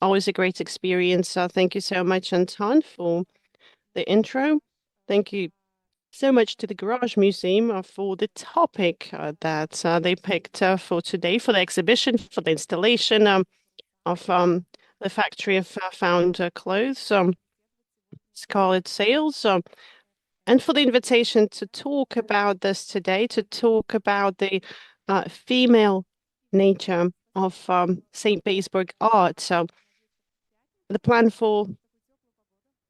always a great experience. Thank you so much, Anton, for the intro. Thank you so much to the Garage Museum for the topic that they picked for today, for the exhibition, for the installation of the factory of found clothes, Scarlet Sales, and for the invitation to talk about this today, to talk about the female nature of St. Petersburg art. So the plan for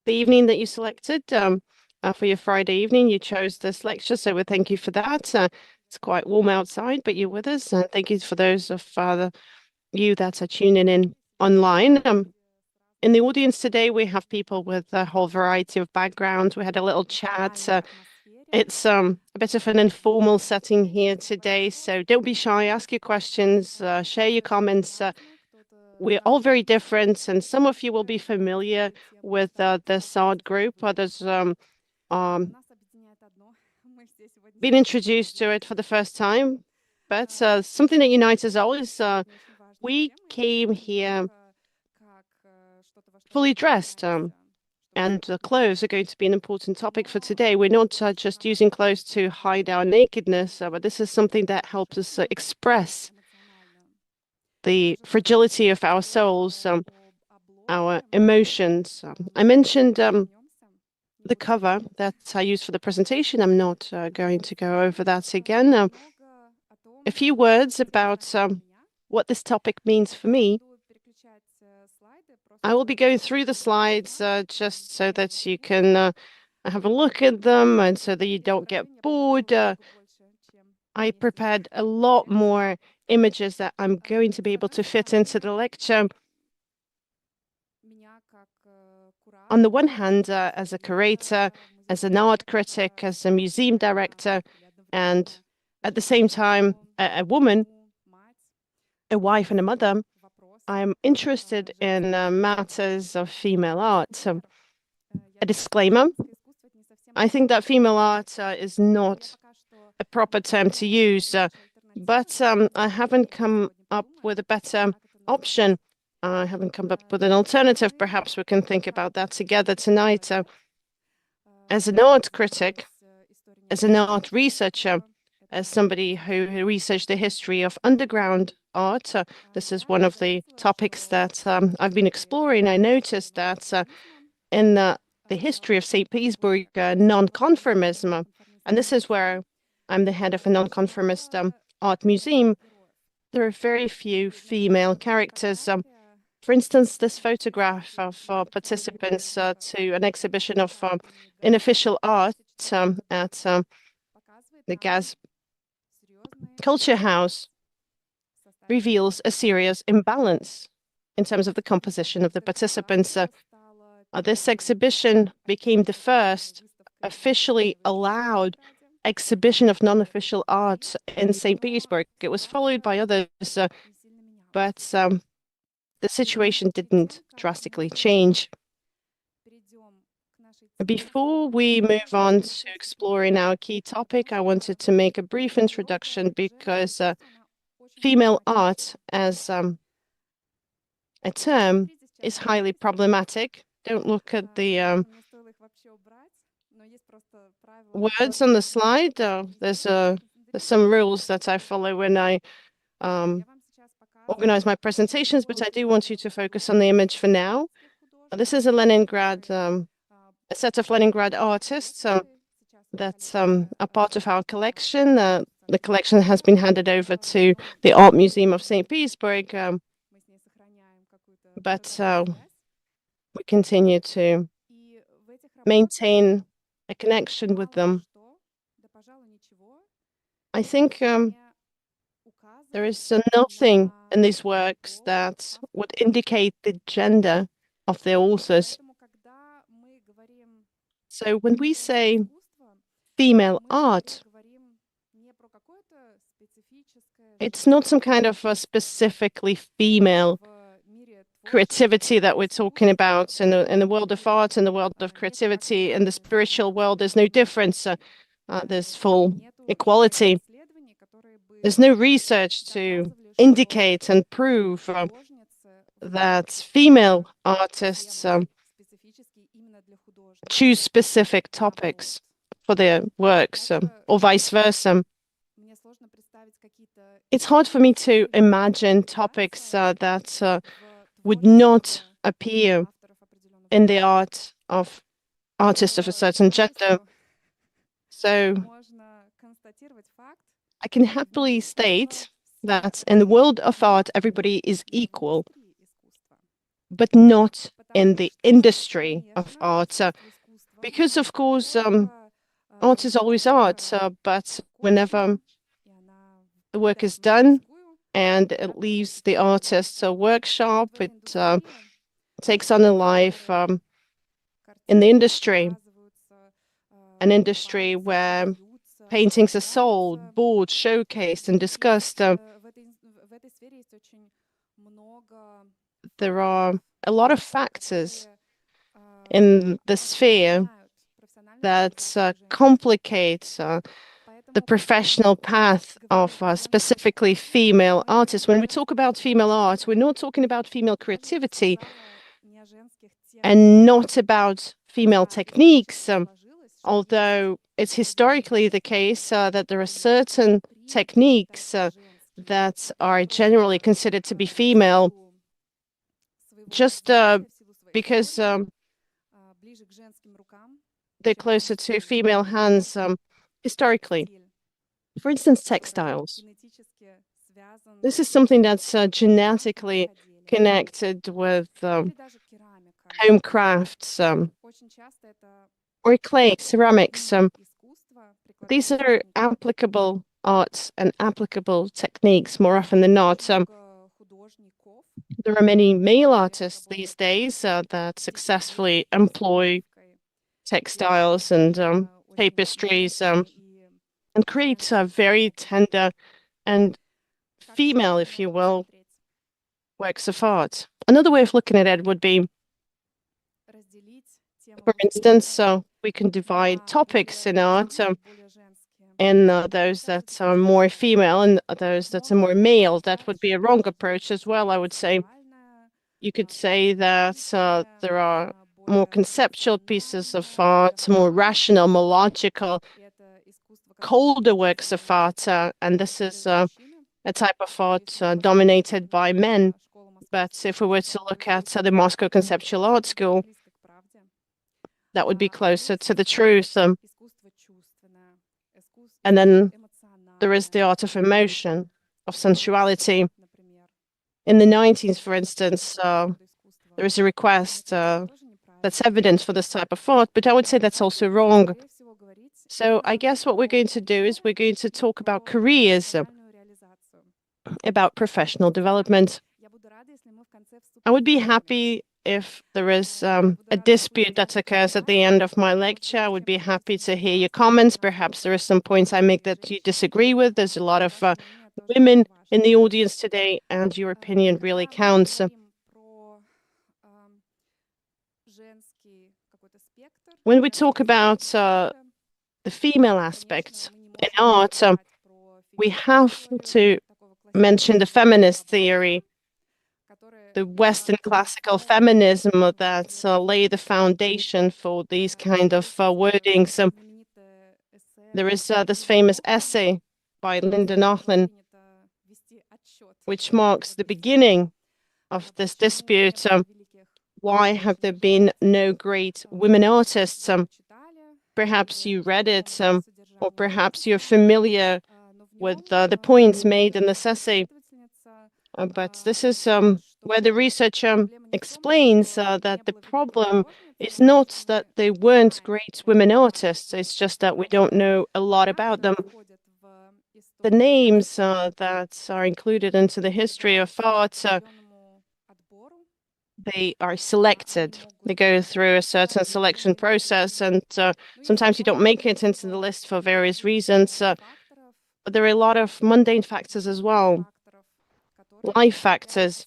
the evening that you selected for your Friday evening, you chose this lecture, so we thank you for that. It's quite warm outside, but you're with us. And thank you for those of you that are tuning in online. In the audience today, we have people with a whole variety of backgrounds. We had a little chat. It's a bit of an informal setting here today, so don't be shy. Ask your questions, share your comments. We're all very different, and some of you will be familiar with this art group. Others um, been introduced to it for the first time. But something that unites us all is we came here fully dressed, and clothes are going to be an important topic for today. We're not just using clothes to hide our nakedness, but this is something that helps us express the fragility of our souls, our emotions. I mentioned the cover that I used for the presentation. I'm not going to go over that again. A few words about what this topic means for me. I will be going through the slides just so that you can have a look at them and so that you don't get bored. I prepared a lot more images that I'm going to be able to fit into the lecture. On the one hand, as a curator, as an art critic, as a museum director, and at the same time, a woman, a wife, and a mother, I'm interested in matters of female art. So, a disclaimer, I think that female art is not a proper term to use, but I haven't come up with a better option. I haven't come up with an alternative. Perhaps we can think about that together tonight. As an art critic, as an art researcher, as somebody who researched the history of underground art, this is one of the topics that I've been exploring. I noticed that in the history of St. Petersburg, nonconformism, and this is where I'm the head of a nonconformist art museum, there are very few female characters. For instance, this photograph of participants to an exhibition of unofficial art at the Gaz Culture House reveals a serious imbalance in terms of the composition of the participants. This exhibition became the first officially allowed exhibition of non-official art in St. Petersburg. It was followed by others, but the situation didn't drastically change. Before we move on to exploring our key topic, I wanted to make a brief introduction because female art as a term is highly problematic. Don't look at the words on the slide. There's some rules that I follow when I organize my presentations, but I do want you to focus on the image for now. This is a Leningrad, a set of Leningrad artists that's a part of our collection. The collection has been handed over to the Art Museum of St. Petersburg, but we continue to maintain a connection with them. I think there is nothing in these works that would indicate the gender of their authors. So when we say female art, it's not some kind of a specifically female creativity that we're talking about in the world of art, in the world of creativity, in the spiritual world. There's no difference. There's full equality. There's no research to indicate and prove that female artists choose specific topics for their works, or vice versa. It's hard for me to imagine topics that would not appear in the art of artists of a certain gender. So I can happily state that in the world of art, everybody is equal, but not in the industry of art. Because, of course, art is always art, but whenever the work is done and it leaves the artist's workshop, it takes on a life in the industry, an industry where paintings are sold, bought, showcased, and discussed. There are a lot of factors in the sphere that complicate the professional path of specifically female artists. When we talk about female art, we're not talking about female creativity and not about female techniques, although it's historically the case that there are certain techniques that are generally considered to be female just because they're closer to female hands historically. For instance, textiles. This is something that's genetically connected with home crafts or clay, ceramics. These are applicable arts and applicable techniques more often than not. There are many male artists these days that successfully employ textiles and tapestries and create very tender and female, if you will, works of art. Another way of looking at it would be, for instance, we can divide topics in art in those that are more female and those that are more male. That would be a wrong approach as well, I would say. You could say that there are more conceptual pieces of art, more rational, more logical, colder works of art, and this is a type of art dominated by men. But if we were to look at the Moscow Conceptual Art School, that would be closer to the truth. And then there is the art of emotion, of sensuality. In the 90s, for instance, there is a request that's evident for this type of art, but I would say that's also wrong. So I guess what we're going to do is we're going to talk about careers, about professional development. I would be happy if there is a dispute that occurs at the end of my lecture. I would be happy to hear your comments. Perhaps there are some points I make that you disagree with. There's a lot of women in the audience today, and your opinion really counts. When we talk about the female aspects in art, we have to mention the feminist theory, the Western classical feminism that lay the foundation for these kind of wordings. There is this famous essay by Linda Nochlin, which marks the beginning of this dispute. Why have there been no great women artists? Perhaps you read it, or perhaps you're familiar with the points made in this essay. But this is where the researcher explains that the problem is not that they weren't great women artists, it's just that we don't know a lot about them. The names that are included into the history of art, they are selected. They go through a certain selection process, and sometimes you don't make it into the list for various reasons. But there are a lot of mundane factors as well, life factors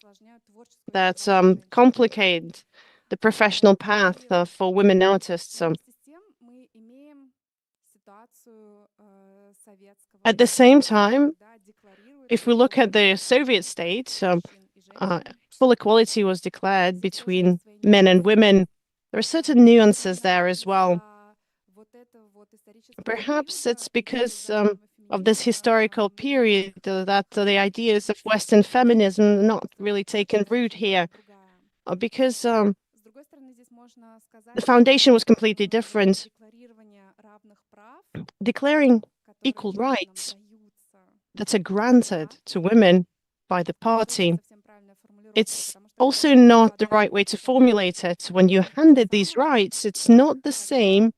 that complicate the professional path for women artists. At the same time, if we look at the Soviet states, full equality was declared between men and women, there are certain nuances there as well. Perhaps it's because of this historical period that the ideas of Western feminism are not really taken root here, because the foundation was completely different. Declaring equal rights that are granted to women by the party, it's also not the right way to formulate it. When you handed these rights, it's not the same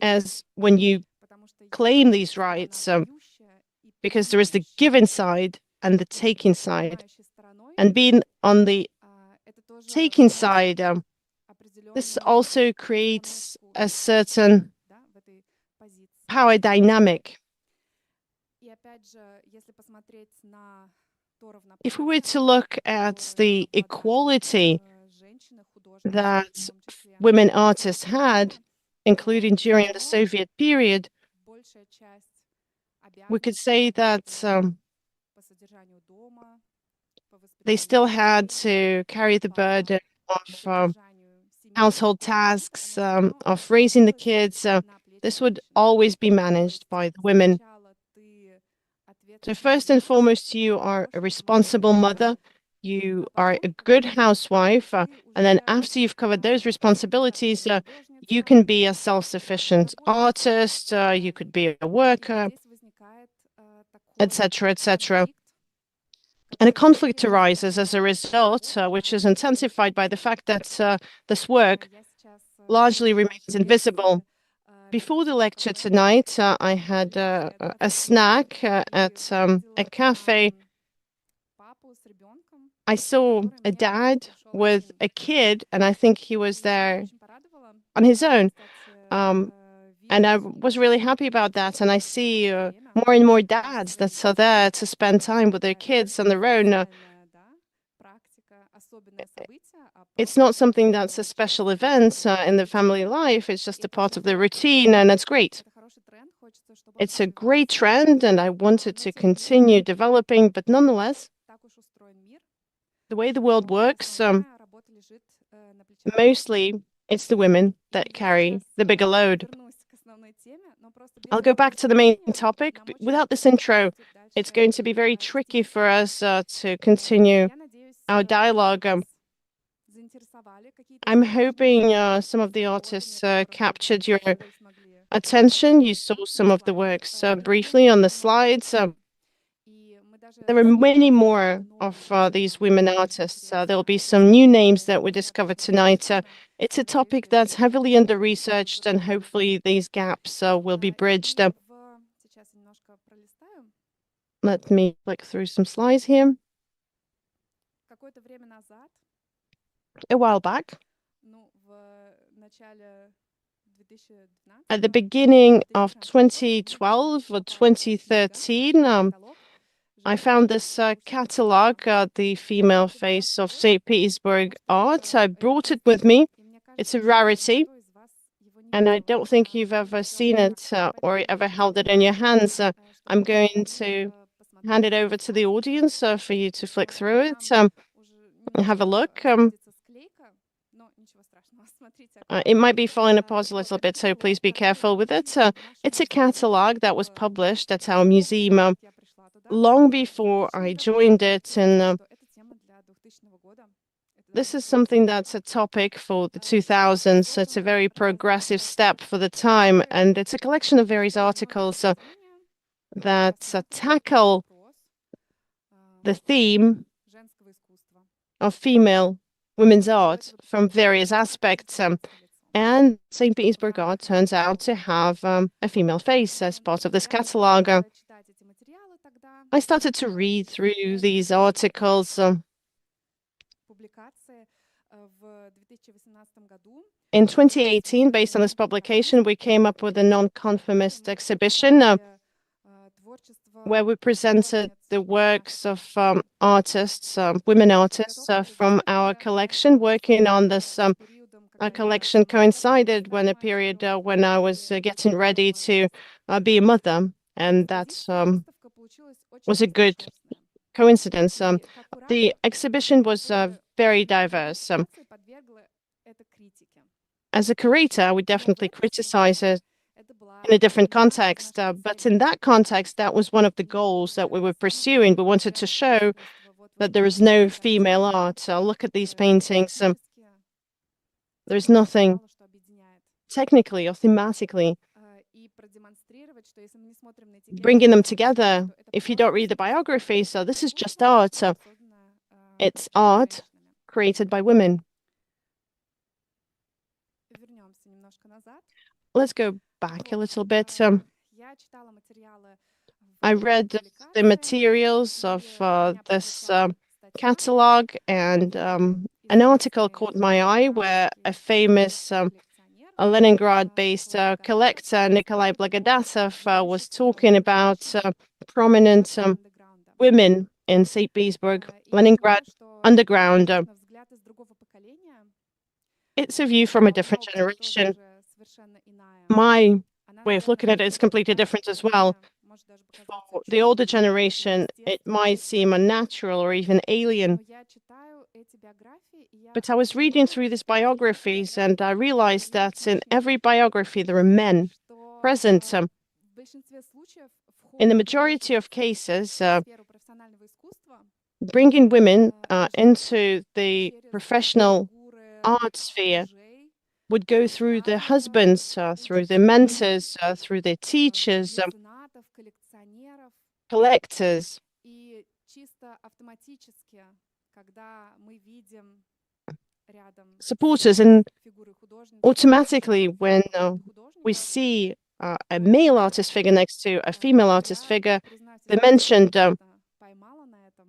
as when you claim these rights, because there is the giving side and the taking side. And being on the taking side, this also creates a certain power dynamic. If we were to look at the equality that women artists had, including during the Soviet period, we could say that they still had to carry the burden of household tasks, of raising the kids. This would always be managed by the women. So first and foremost, you are a responsible mother. You are a good housewife. And then after you've covered those responsibilities, you can be a self-sufficient artist. You could be a worker, etc., etc. And a conflict arises as a result, which is intensified by the fact that this work largely remains invisible. Before the lecture tonight, I had a snack at a cafe. I saw a dad with a kid, and I think he was there on his own. And I was really happy about that. And I see more and more dads that are there to spend time with their kids on their own. It's not something that's a special event in the family life. It's just a part of the routine, and it's great. It's a great trend, and I want it to continue developing. But nonetheless, the way the world works, mostly it's the women that carry the bigger load. I'll go back to the main topic. Without this intro, it's going to be very tricky for us to continue our dialogue. I'm hoping some of the artists captured your attention. You saw some of the works briefly on the slides. There are many more of these women artists. There'll be some new names that we discovered tonight. It's a topic that's heavily under-researched, and hopefully these gaps will be bridged. Let me click through some slides here. A while back, at the beginning of 2012 or 2013, I found this catalog, The Female Face of St. Petersburg Art. I brought it with me. It's a rarity, and I don't think you've ever seen it or ever held it in your hands. I'm going to hand it over to the audience for you to flick through it, have a look. It might be falling apart a little bit, so please be careful with it. It's a catalog that was published at our museum long before I joined it, and this is something that's a topic for the 2000s. It's a very progressive step for the time, and it's a collection of various articles that tackle the theme of female women's art from various aspects. And St. Petersburg art turns out to have a female face as part of this catalog. I started to read through these articles. In 2018, based on this publication, we came up with a non-conformist exhibition where we presented the works of artists, women artists from our collection. Working on this collection coincided when a period when I was getting ready to be a mother, and that was a good coincidence. The exhibition was very diverse. As a curator, I would definitely criticize it in a different context. But in that context, that was one of the goals that we were pursuing. We wanted to show that there is no female art. Look at these paintings. There's nothing technically or thematically bringing them together. If you don't read the biography, so this is just art. So it's art created by women. Let's go back a little bit. I read the materials of this catalog, and an article caught my eye where a famous a Leningrad-based collector, Nikolai Blagodatov, was talking about prominent women in St. Petersburg, Leningrad underground. It's a view from a different generation. My way of looking at it is completely different as well. For the older generation, it might seem unnatural or even alien. But I was reading through these biographies and I realized that in every biography there are men present. In the majority of cases, bringing women into the professional art sphere would go through their husbands, through their mentors, through their teachers, collectors, supporters, and automatically when we see a male artist figure next to a female artist figure, they mentioned,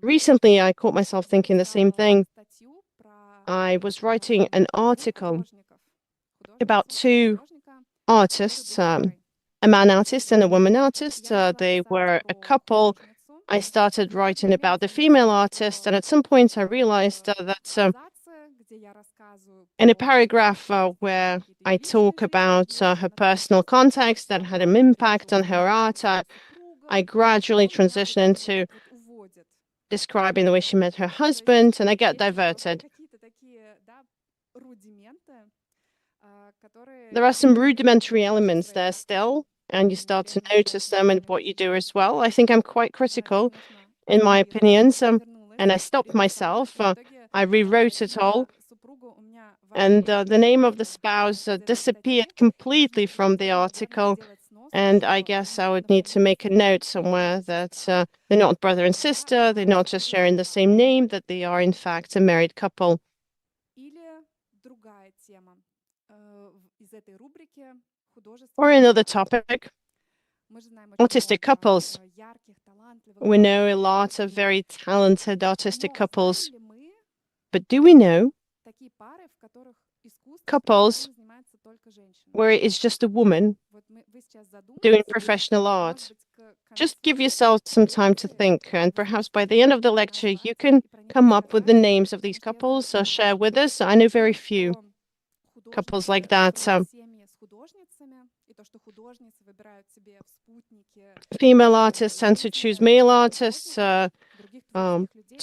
recently I caught myself thinking the same thing. I was writing an article about two artists, a man artist and a woman artist. They were a couple. I started writing about the female artist, and at some point I realized that in a paragraph where I talk about her personal context that had an impact on her art, I gradually transition into describing the way she met her husband, and I get diverted. There are some rudimentary elements there still, and you start to notice them in what you do as well. I think I'm quite critical in my opinions, and I stopped myself. I rewrote it all, and the name of the spouse disappeared completely from the article. And I guess I would need to make a note somewhere that they're not brother and sister, they're not just sharing the same name, that they are in fact a married couple. Or another topic, autistic couples. We know a lot of very talented autistic couples, but do we know couples where it's just a woman doing professional art? Just give yourself some time to think, and perhaps by the end of the lecture, you can come up with the names of these couples or share with us. I know very few couples like that. Female artists tend to choose male artists to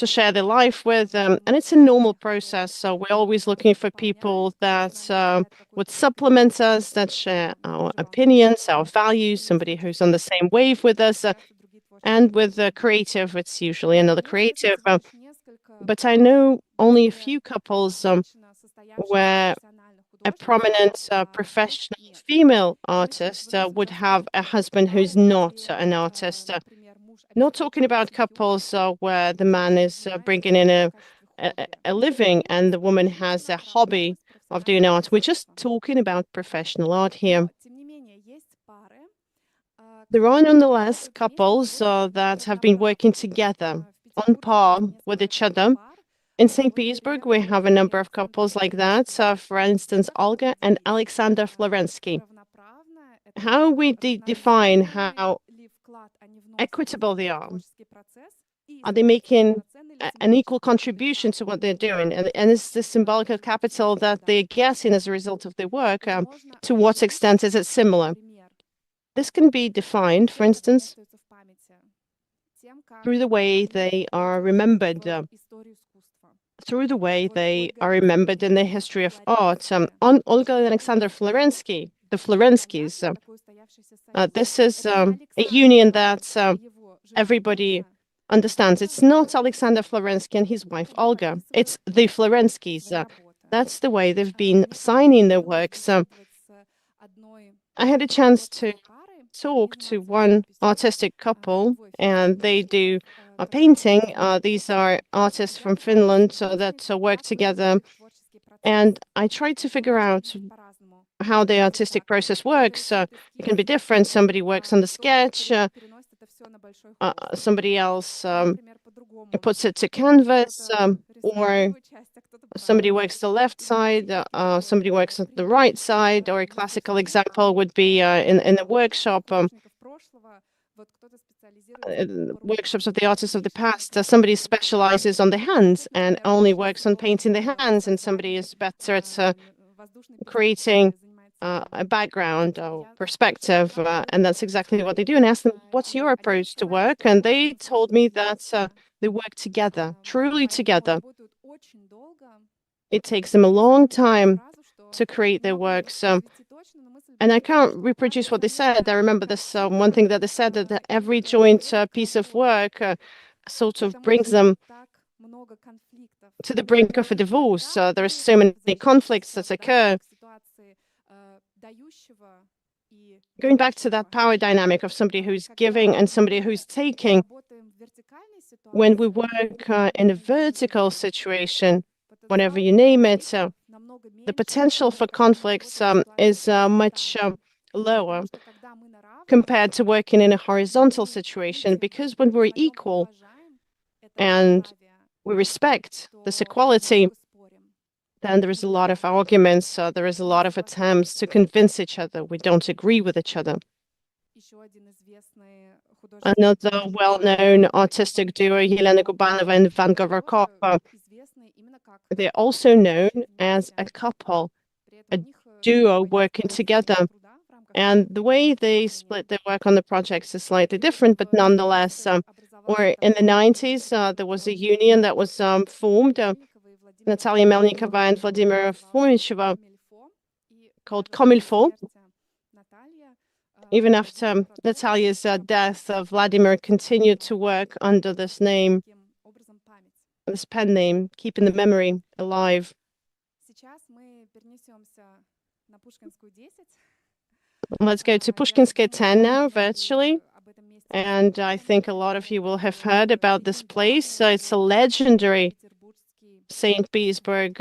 share their life with, and it's a normal process. So we're always looking for people that would supplement us, that share our opinions, our values, somebody who's on the same wave with us. And with the creative, it's usually another creative. But I know only a few couples where a prominent professional female artist would have a husband who's not an artist. Not talking about couples where the man is bringing in a living and the woman has a hobby of doing art. We're just talking about professional art here. There are nonetheless couples that have been working together on par with each other. In St. Petersburg, we have a number of couples like that. For instance, Olga and Alexander Florensky. How we define how equitable they are? Are they making an equal contribution to what they're doing? And is the symbolic capital that they're getting as a result of their work, to what extent is it similar? This can be defined, for instance, through the way they are remembered, in the history of art. On Olga and Alexander Florensky, the Florenskys. This is a union that everybody understands. It's not Alexander Florensky and his wife Olga. It's the Florenskys. That's the way they've been signing their works. I had a chance to talk to one artistic couple, and they do a painting. These are artists from Finland that work together. And I tried to figure out how the artistic process works. It can be different. Somebody works on the sketch, somebody else puts it to canvas, or somebody works the left side, somebody works at the right side, or a classical example would be in a workshop, workshops of the artists of the past. Somebody specializes on the hands and only works on painting the hands, and somebody is better at creating a background or perspective, and that's exactly what they do. And I asked them, "What's your approach to work?" And they told me that they work together, truly together. It takes them a long time to create their works. And I can't reproduce what they said. I remember this one thing that they said, that every joint piece of work sort of brings them to the brink of a divorce. There are so many conflicts that occur. Going back to that power dynamic of somebody who's giving and somebody who's taking, when we work in a vertical situation, whatever you name it, the potential for conflicts is much lower compared to working in a horizontal situation, because when we're equal and we respect this equality, then there is a lot of arguments, there is a lot of attempts to convince each other we don't agree with each other. Another well-known artistic duo, Yelena Gubanova and Van Govorkov, they're also known as a couple, a duo working together. And the way they split their work on the projects is slightly different, but nonetheless, or in the 90s, there was a union that was formed, Natalia Melnikova and Vladimira Fomicheva, called Komilfo. Even after Natalia's death, Vladimir continued to work under this name, this pen name, keeping the memory alive. Let's go to Pushkinskaya 10 now, virtually. And I think a lot of you will have heard about this place. It's a legendary St. Petersburg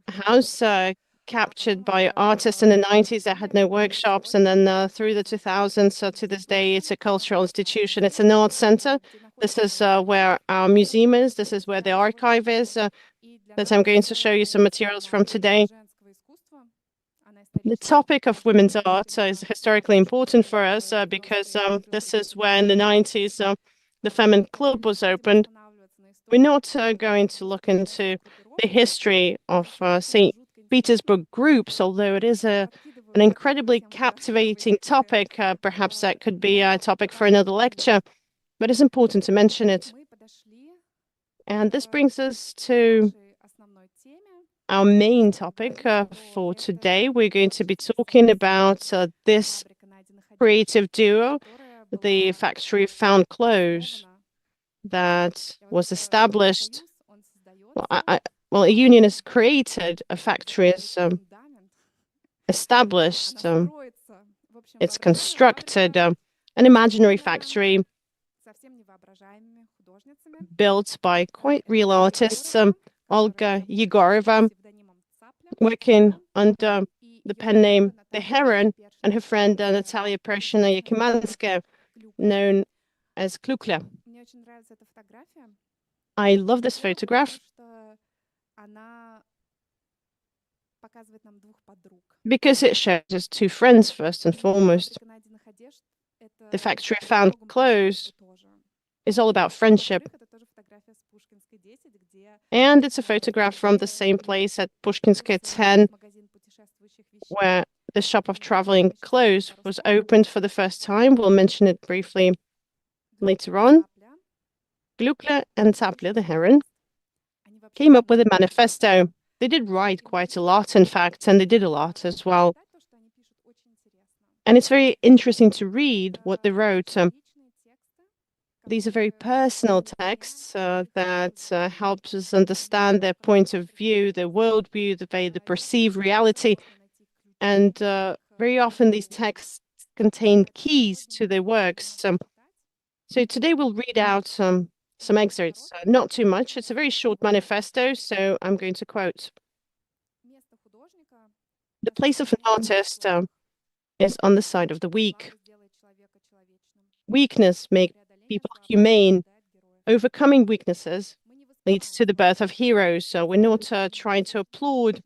house captured by artists in the 90s that had no workshops. And then through the 2000s, to this day, it's a cultural institution. It's an art center. This is where our museum is. This is where the archive is. That I'm going to show you some materials from today. The topic of women's art is historically important for us because this is where in the 90s the Feminine Club was opened. We're not going to look into the history of St. Petersburg groups, although it is an incredibly captivating topic. Perhaps that could be a topic for another lecture, but it's important to mention it. And this brings us to our main topic for today. We're going to be talking about this creative duo, the factory of found clothes, that was established. Well, a union is created, a factory is established, it's constructed, an imaginary factory built by quite real artists. Olga Yegorova, working under the pen name The Heron, and her friend Natalia Pershina-Yakimanskaya, known as Klukla. I love this photograph because it shows us two friends, first and foremost. The factory of found clothes is all about friendship. And it's a photograph from the same place at Pushkinskaya 10, where the shop of traveling clothes was opened for the first time. We'll mention it briefly later on. Glückler and Zappler, the heron, came up with a manifesto. They did write quite a lot, in fact, and they did a lot as well. And it's very interesting to read what they wrote. These are very personal texts that helps us understand their point of view, their worldview, the way they perceive reality. And very often these texts contain keys to their works. So today we'll read out some excerpts, not too much. It's a very short manifesto, so I'm going to quote. The place of an artist is on the side of the weak. Weakness makes people humane. Overcoming weaknesses leads to the birth of heroes. So we're not trying to applaud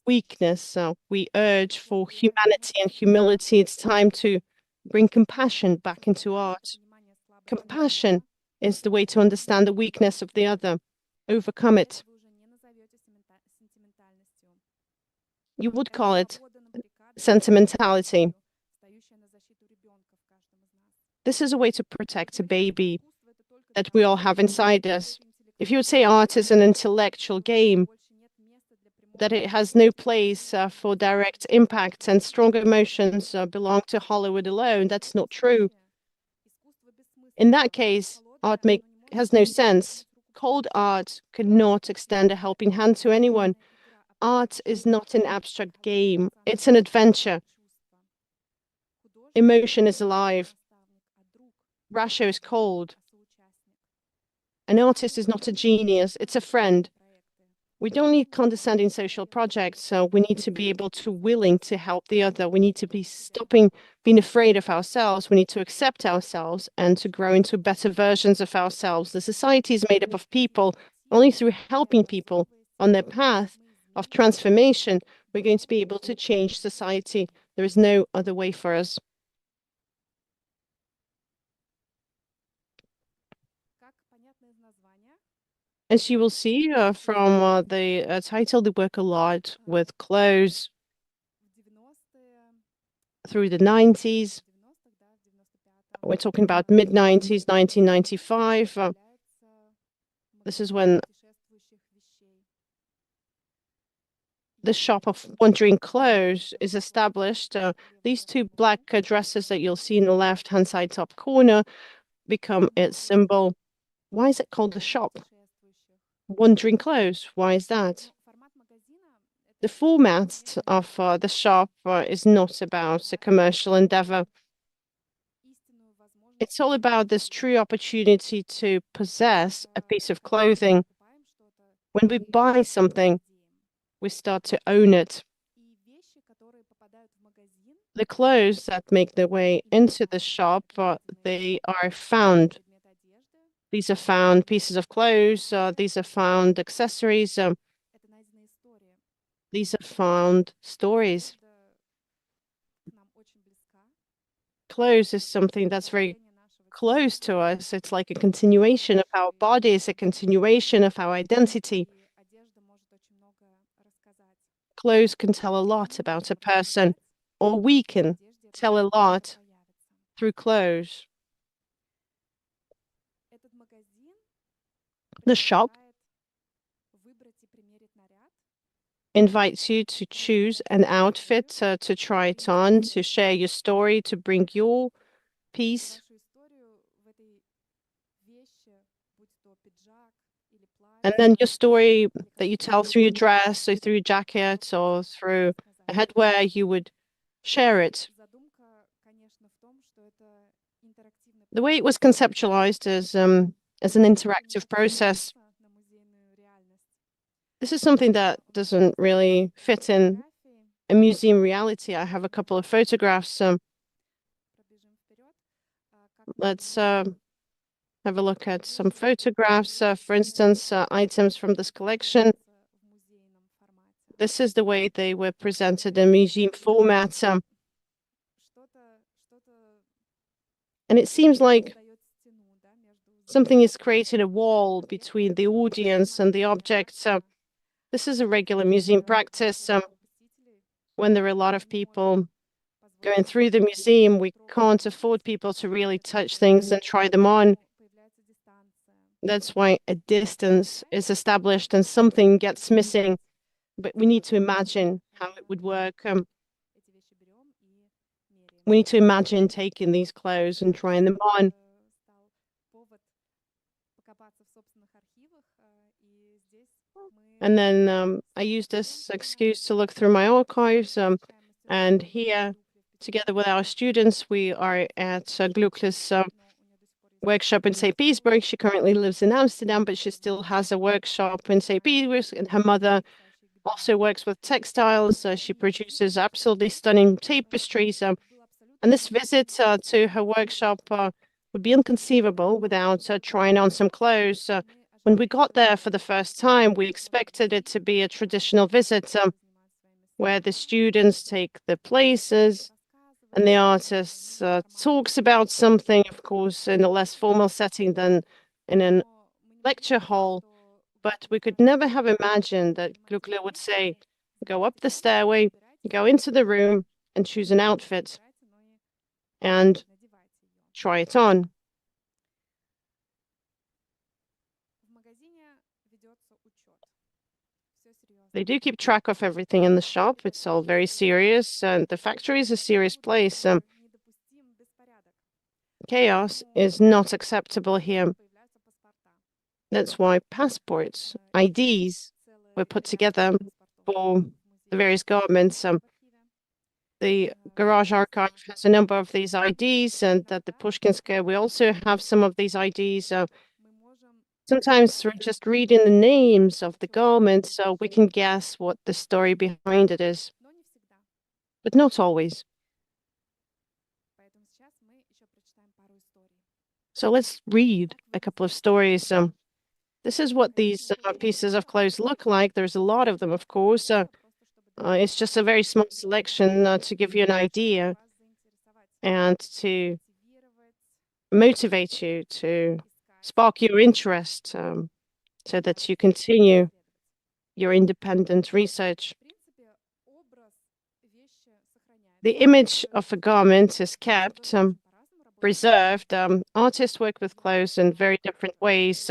weakness. We urge for humanity and humility. It's time to bring compassion back into art. Compassion is the way to understand the weakness of the other, overcome it. You would call it sentimentality. This is a way to protect a baby that we all have inside us. If you would say art is an intellectual game, that it has no place for direct impact and strong emotions belong to Hollywood alone, that's not true. In that case, art has no sense. Cold art could not extend a helping hand to anyone. Art is not an abstract game, it's an adventure. Emotion is alive. Russia is cold. An artist is not a genius, it's a friend. We don't need condescending social projects, so we need to be able to willing to help the other. We need to be stopping being afraid of ourselves. We need to accept ourselves and to grow into better versions of ourselves. The society is made up of people. Only through helping people on their path of transformation, we're going to be able to change society. There is no other way for us. As you will see from the title, they work a lot with clothes through the 90s. We're talking about mid-90s, 1995. This is when the shop of wandering clothes is established. These two black dresses that you'll see in the left-hand side top corner become its symbol. Why is it called the shop? Wandering clothes, why is that? The format of the shop is not about a commercial endeavor. It's all about this true opportunity to possess a piece of clothing. When we buy something, we start to own it. The clothes that make their way into the shop, they are found. These are found pieces of clothes, these are found accessories, these are found stories. Clothes is something that's very close to us. It's like a continuation of our bodies, a continuation of our identity. Clothes can tell a lot about a person, or we can tell a lot through clothes. The shop invites you to choose an outfit, to try it on, to share your story, to bring your piece. And then your story that you tell through your dress or through your jacket or through a headwear, you would share it. The way it was conceptualized as an interactive process. This is something that doesn't really fit in a museum reality. I have a couple of photographs. Let's have a look at some photographs. For instance, items from this collection. This is the way they were presented in museum format. And it seems like something is creating a wall between the audience and the object. This is a regular museum practice. when there are a lot of people going through the museum, we can't afford people to really touch things and try them on. That's why a distance is established and something gets missing. But we need to imagine how it would work. We need to imagine taking these clothes and trying them on. And then I used this excuse to look through my archives. And here, together with our students, we are at Gluck's workshop in St. Petersburg. She currently lives in Amsterdam, but she still has a workshop in St. Petersburg. And her mother also works with textiles. She produces absolutely stunning tapestries. And this visit to her workshop would be inconceivable without trying on some clothes. When we got there for the first time, we expected it to be a traditional visit where the students take the places and the artist talks about something, of course, in a less formal setting than in a lecture hall. But we could never have imagined that Glukle would say, go up the stairway, go into the room and choose an outfit and try it on. They do keep track of everything in the shop. It's all very serious, and the factory is a serious place. Chaos is not acceptable here. That's why passports, IDs, were put together for the various garments. The garage archive has a number of these IDs, and at the Pushkinskaya, we also have some of these IDs. Sometimes through just reading the names of the garments, so we can guess what the story behind it is, but not always. So let's read a couple of stories. This is what these pieces of clothes look like. There's a lot of them, of course. It's just a very small selection to give you an idea and to motivate you, to spark your interest, so that you continue your independent research. The image of a garment is kept, preserved. Artists work with clothes in very different ways.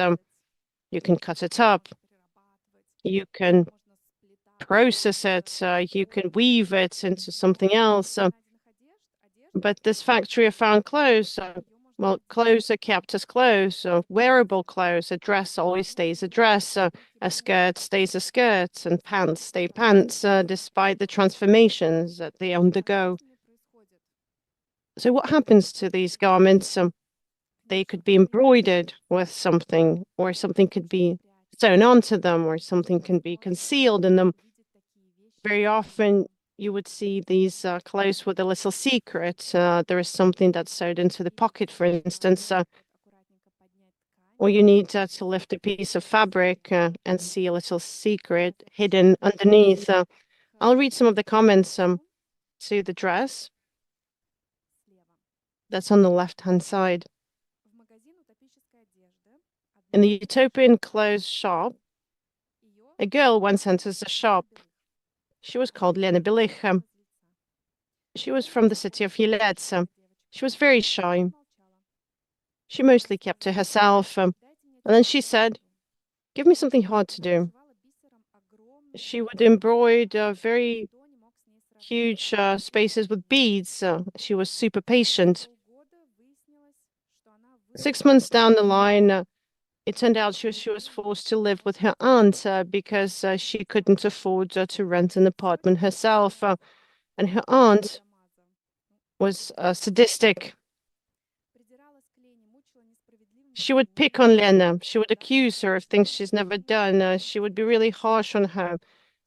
You can cut it up, you can process it, you can weave it into something else. But this factory of found clothes, well, clothes are kept as clothes. So wearable clothes, a dress always stays a dress, a skirt stays a skirt, and pants stay pants, despite the transformations that they undergo. So what happens to these garments? They could be embroidered with something, or something could be sewn onto them, or something can be concealed in them. Very often you would see these clothes with a little secret. There is something that's sewed into the pocket, for instance, or you need to lift a piece of fabric and see a little secret hidden underneath. I'll read some of the comments to the dress that's on the left-hand side. In the utopian clothes shop, a girl once enters the shop. She was called Lena Belich. She was from the city of Yelets. She was very shy. She mostly kept to herself. And then she said, give me something hard to do. She would embroider very huge spaces with beads. She was super patient. 6 months down the line, it turned out she was forced to live with her aunt because she couldn't afford to rent an apartment herself. And her aunt was sadistic. She would pick on Lena. She would accuse her of things she's never done. She would be really harsh on her.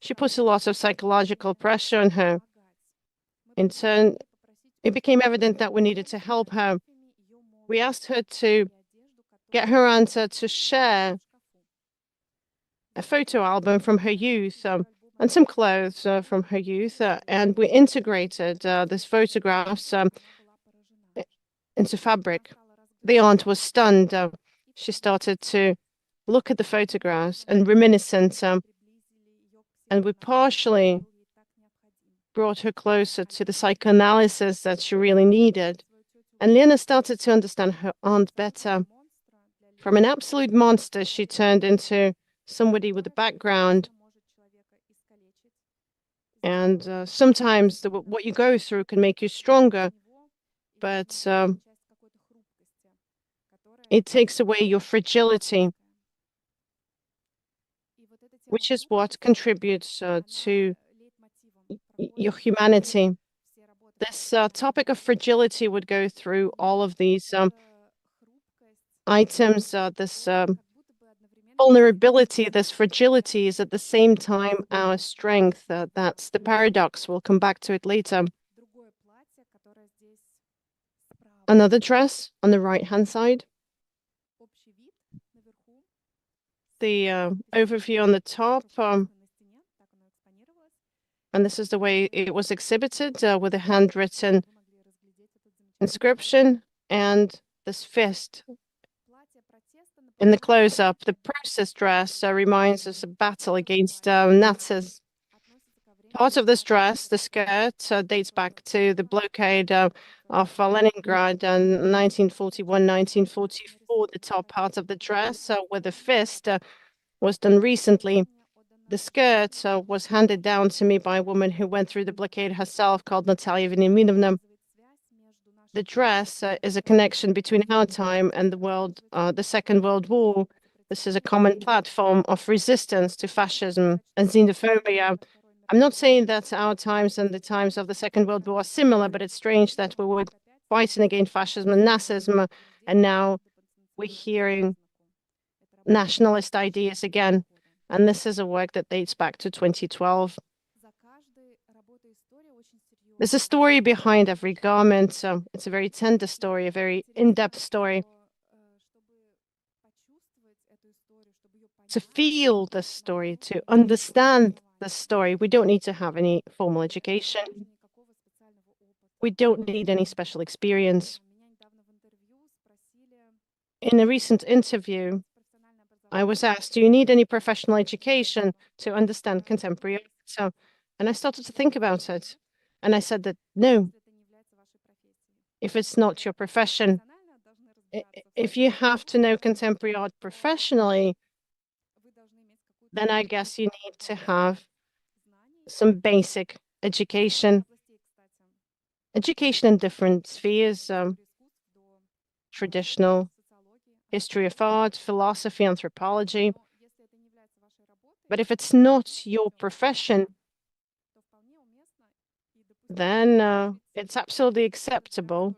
She put a lot of psychological pressure on her. In turn, it became evident that we needed to help her. We asked her to get her aunt to share a photo album from her youth and some clothes from her youth. And we integrated these photographs into fabric. The aunt was stunned. She started to look at the photographs and reminiscent, and we partially brought her closer to the psychoanalysis that she really needed. And Lena started to understand her aunt better. From an absolute monster, she turned into somebody with a background. And sometimes what you go through can make you stronger, but it takes away your fragility, which is what contributes to your humanity. This topic of fragility would go through all of these items. This vulnerability, this fragility is at the same time our strength. That's the paradox. We'll come back to it later. Another dress on the right-hand side. The overview on the top. And this is the way it was exhibited with a handwritten inscription and this fist in the close-up. The process dress reminds us of battle against Nazis. Part of this dress, the skirt, dates back to the blockade of Leningrad in 1941, 1944. The top part of the dress with the fist was done recently. The skirt was handed down to me by a woman who went through the blockade herself called Natalia Veniaminovna. The dress is a connection between our time and the Second World War. This is a common platform of resistance to fascism and xenophobia. I'm not saying that our times and the times of the Second World War are similar, but it's strange that we were fighting against fascism and Nazism, and now we're hearing nationalist ideas again. And this is a work that dates back to 2012. There's a story behind every garment. So it's a very tender story, a very in-depth story. To feel the story, to understand the story, we don't need to have any formal education. We don't need any special experience. In a recent interview, I was asked, do you need any professional education to understand contemporary art? So, and I started to think about it. And I said that, no, if it's not your profession, if you have to know contemporary art professionally, then I guess you need to have some basic education. Education in different spheres, traditional history of art, philosophy, anthropology. But if it's not your profession, then it's absolutely acceptable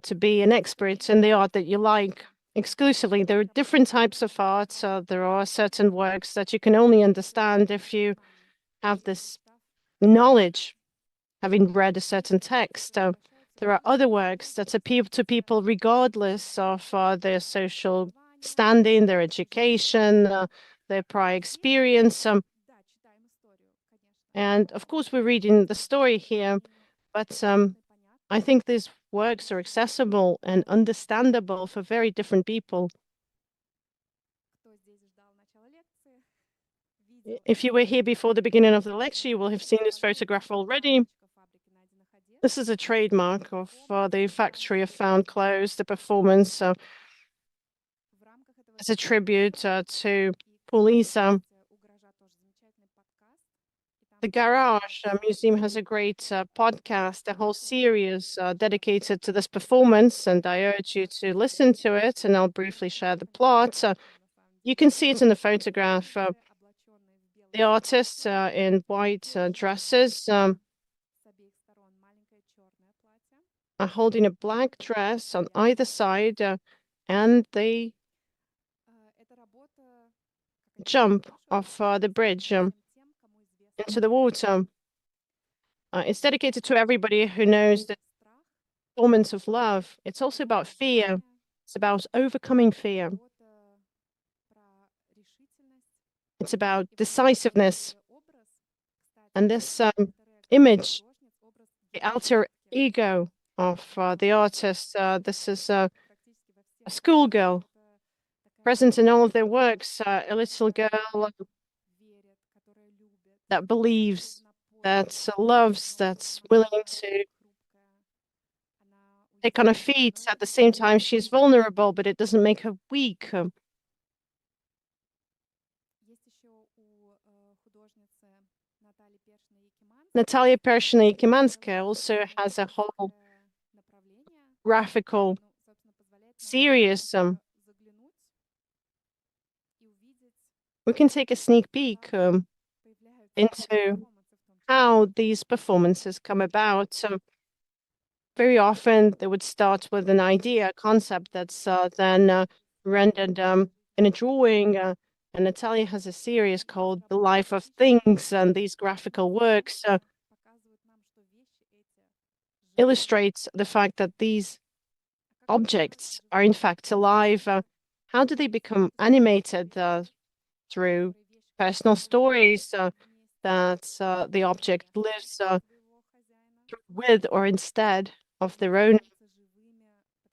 to be an expert in the art that you like exclusively. There are different types of art. There are certain works that you can only understand if you have this knowledge, having read a certain text. There are other works that appeal to people regardless of their social standing, their education, their prior experience. And of course, we're reading the story here, but I think these works are accessible and understandable for very different people. If you were here before the beginning of the lecture, you will have seen this photograph already. This is a trademark of the Factory of Found Clothes, the performance as a tribute to Polisa. The Garage Museum has a great podcast, a whole series dedicated to this performance, and I urge you to listen to it, and I'll briefly share the plot. You can see it in the photograph. The artists in white dresses are holding a black dress on either side, and they jump off the bridge into the water. It's dedicated to everybody who knows the performance of love. It's also about fear. It's about overcoming fear. It's about decisiveness. And this image, the alter ego of the artist, this is a schoolgirl present in all of their works, a little girl that believes, that loves, that's willing to take on her feet. At the same time, she's vulnerable, but it doesn't make her weak. Natalia Pershina-Yakimanskaya also has a whole graphical series. We can take a sneak peek into how these performances come about. Very often they would start with an idea, a concept that's then rendered in a drawing. And Natalia has a series called The Life of Things, and these graphical works illustrates the fact that these objects are in fact alive. How do they become animated? Through personal stories that the object lives with or instead of their own.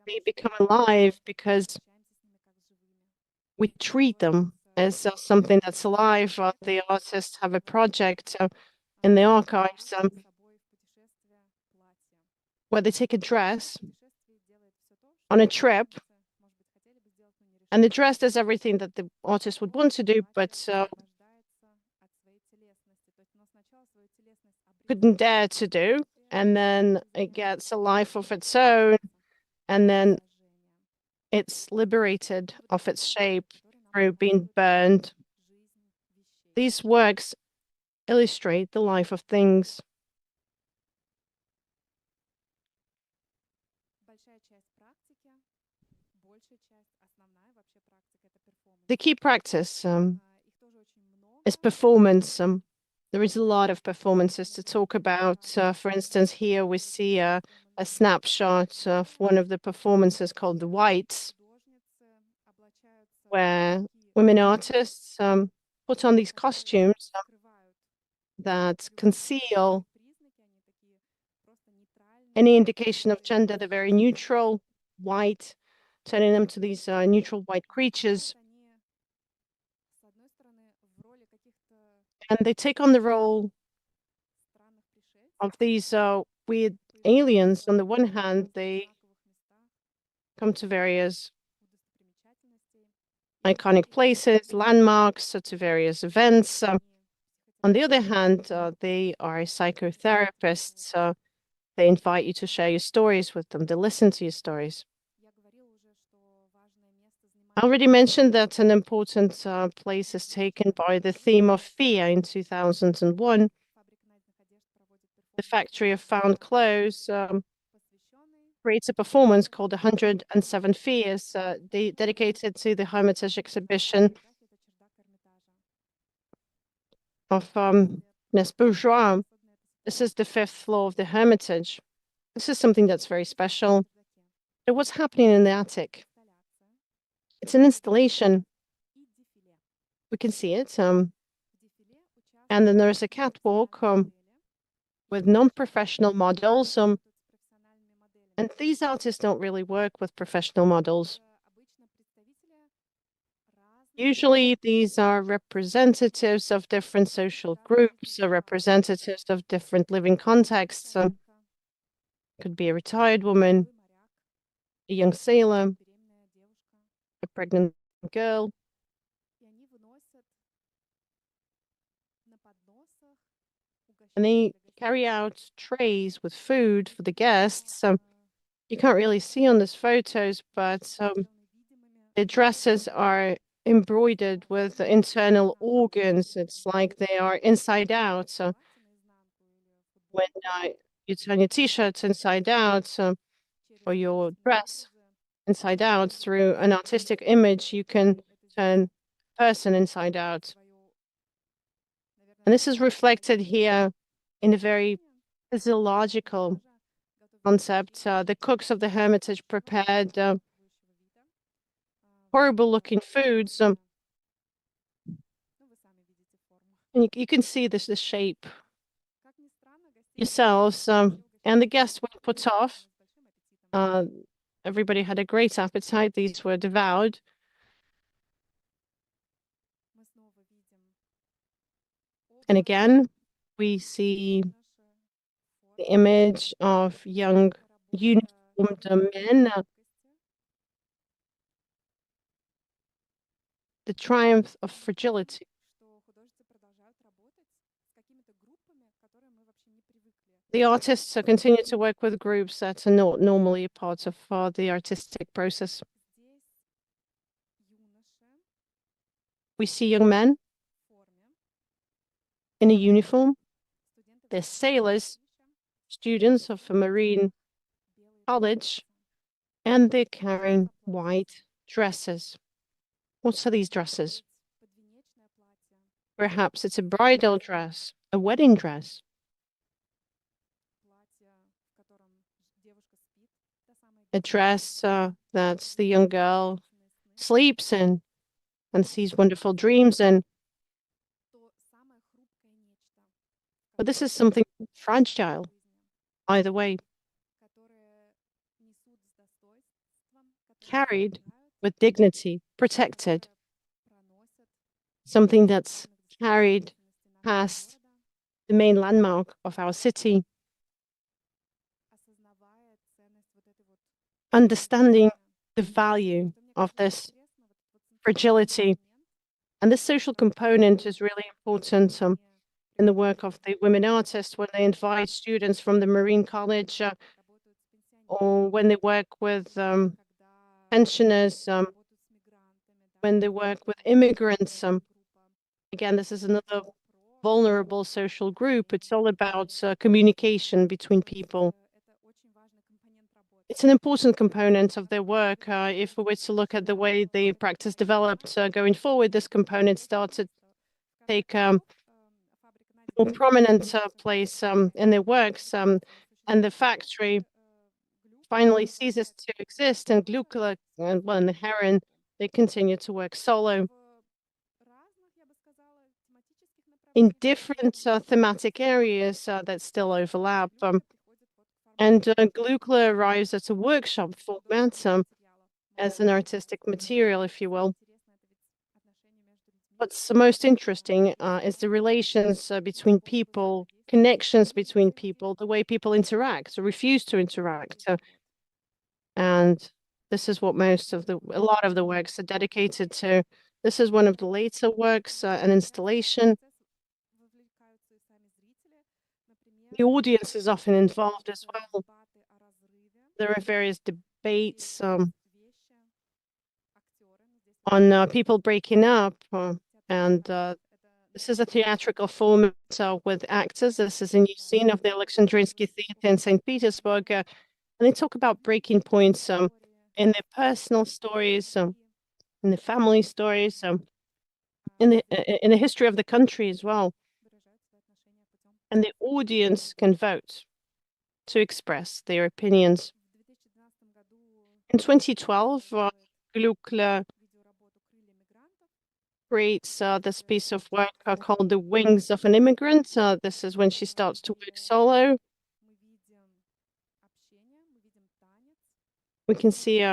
They become alive because we treat them as something that's alive. The artists have a project in the archives where they take a dress on a trip, and the dress does everything that the artist would want to do, but couldn't dare to do. And then it gets a life of its own, and then it's liberated of its shape through being burned. These works illustrate the life of things. The key practice is performance. There is a lot of performances to talk about. For instance, here we see a snapshot of one of the performances called The Whites, where women artists put on these costumes that conceal any indication of gender. They're very neutral, white, turning them to these neutral white creatures. And they take on the role of these weird aliens. On the one hand, they come to various iconic places, landmarks, to various events. On the other hand, they are psychotherapists. They invite you to share your stories with them. They listen to your stories. I already mentioned that an important place is taken by the theme of fear in 2001. The Factory of Found Clothes creates a performance called 107 Fears, dedicated to the Hermitage exhibition of Miss Bourgeois. This is the 5th floor of the Hermitage. This is something that's very special. But what's happening in the attic? It's an installation. We can see it. And then there's a catwalk with non-professional models. And these artists don't really work with professional models. Usually these are representatives of different social groups, or representatives of different living contexts. Could be a retired woman, a young sailor, a pregnant girl. And they carry out trays with food for the guests. You can't really see on these photos, but the dresses are embroidered with internal organs. It's like they are inside out. So when you turn your t-shirt inside out or your dress inside out through an artistic image, you can turn a person inside out. And this is reflected here in a very physiological concept. The cooks of the Hermitage prepared horrible looking foods. And you can see the shape yourselves. And the guests were put off. Everybody had a great appetite. These were devoured. And again, we see the image of young uniformed men, the triumph of fragility. The artists continue to work with groups that are not normally a part of the artistic process. We see young men in a uniform. They're sailors, students of a marine college, and they're carrying white dresses. What are these dresses? Perhaps it's a bridal dress, a wedding dress. A dress that the young girl sleeps in and sees wonderful dreams in. But this is something fragile, either way, carried with dignity, protected, something that's carried past the main landmark of our city, understanding the value of this fragility. And this social component is really important in the work of the women artists when they invite students from the Marine College or when they work with pensioners, when they work with immigrants. Again, this is another vulnerable social group. It's all about communication between people. It's an important component of their work. If we were to look at the way the practice developed going forward, this component started to take more prominent place in their works, and the factory finally ceases to exist, and Glukla and well, and the Heron, they continue to work solo in different thematic areas that still overlap. And Glukla arrives at a workshop format as an artistic material, if you will. What's most interesting is the relations between people, connections between people, the way people interact or refuse to interact. And this is what a lot of the works are dedicated to. This is one of the later works, an installation. The audience is often involved as well. There are various debates on people breaking up, and this is a theatrical format with actors. This is a new scene of the Alexandrinsky Theatre in St. Petersburg, and they talk about breaking points in their personal stories, in the family stories, in the history of the country as well. And the audience can vote to express their opinions. In 2012, Glukla creates this piece of work called The Wings of an Immigrant. This is when she starts to work solo. We can see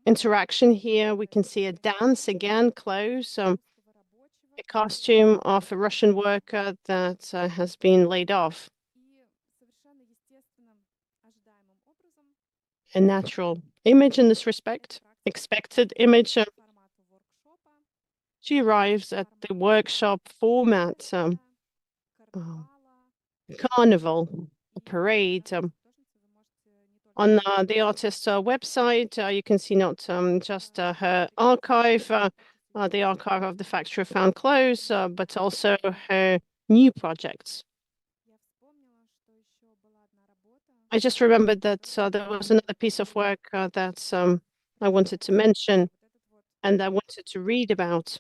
interaction here. We can see a dance again, close, a costume of a Russian worker that has been laid off. A natural image in this respect, expected image. She arrives at the workshop format, carnival, a parade. On the artist's website, you can see not just her archive, the archive of the Factory of Found Clothes, but also her new projects. I just remembered that there was another piece of work that I wanted to mention and I wanted to read about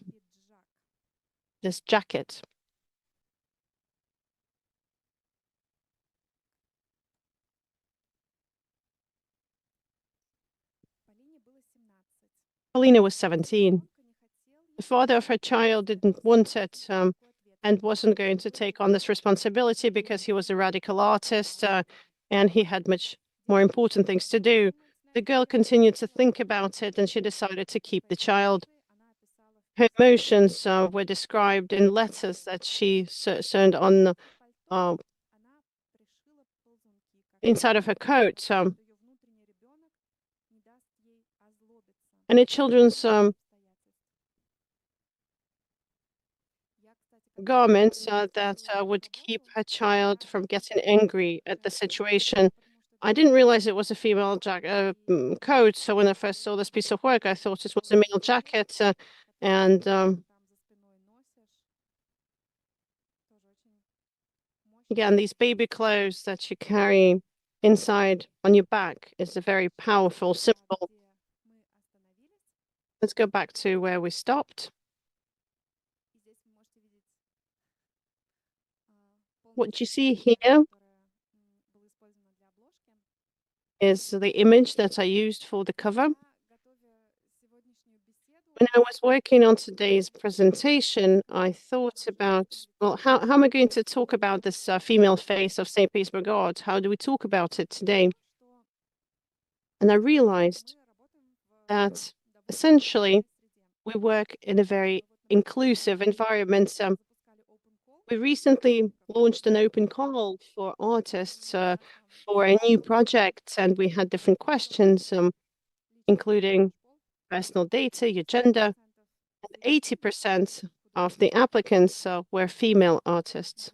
this jacket. Polina was 17. The father of her child didn't want it and wasn't going to take on this responsibility because he was a radical artist and he had much more important things to do. The girl continued to think about it and she decided to keep the child. her emotions were described in letters that she sewed on the inside of her coat. And a children's garments that would keep her child from getting angry at the situation. I didn't realize it was a female coat, so when I first saw this piece of work, I thought it was a male jacket. And again, these baby clothes that you carry inside on your back is a very powerful symbol. Let's go back to where we stopped. What you see here is the image that I used for the cover. When I was working on today's presentation, I thought about, well, how am I going to talk about this female face of St. Petersburg art? How do we talk about it today? And I realized that essentially we work in a very inclusive environment. We recently launched an open call for artists for a new project, and we had different questions, including personal data, your gender, and 80% of the applicants were female artists.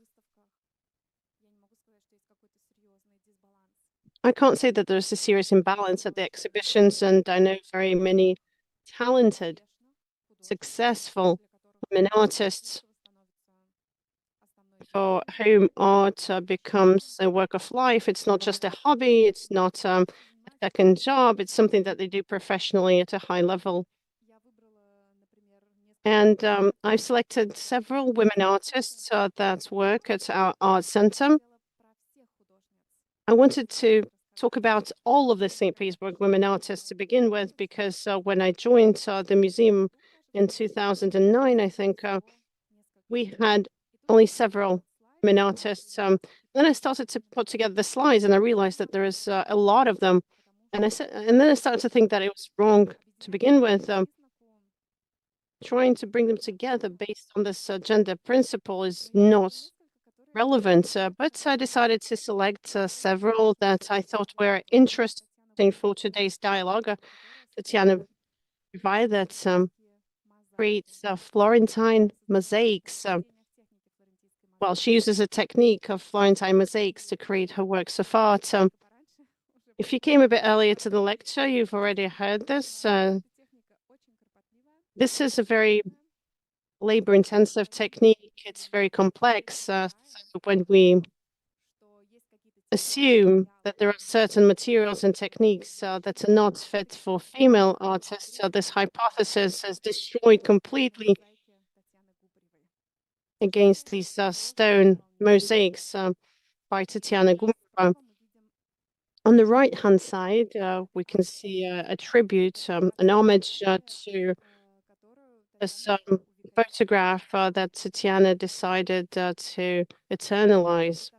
I can't say that there's a serious imbalance at the exhibitions, and I know very many talented, successful women artists for whom art becomes a work of life. It's not just a hobby, it's not a second job, it's something that they do professionally at a high level. And I've selected several women artists that work at our art center. I wanted to talk about all of the St. Petersburg women artists to begin with, because when I joined the museum in 2009, I think we had only several women artists. Then I started to put together the slides, and I realized that there is a lot of them. And then I started to think that it was wrong to begin with. Trying to bring them together based on this gender principle is not relevant, but I decided to select several that I thought were interesting for today's dialogue. Tatiana Pivai that creates Florentine mosaics. Well, she uses a technique of Florentine mosaics to create her works of art. If you came a bit earlier to the lecture, you've already heard this. This is a very labor-intensive technique. It's very complex. So when we assume that there are certain materials and techniques that are not fit for female artists, this hypothesis is destroyed completely against these stone mosaics by Tatiana Gumbrova. On the right-hand side, we can see a tribute, an homage to this photograph that Tatiana decided to eternalize.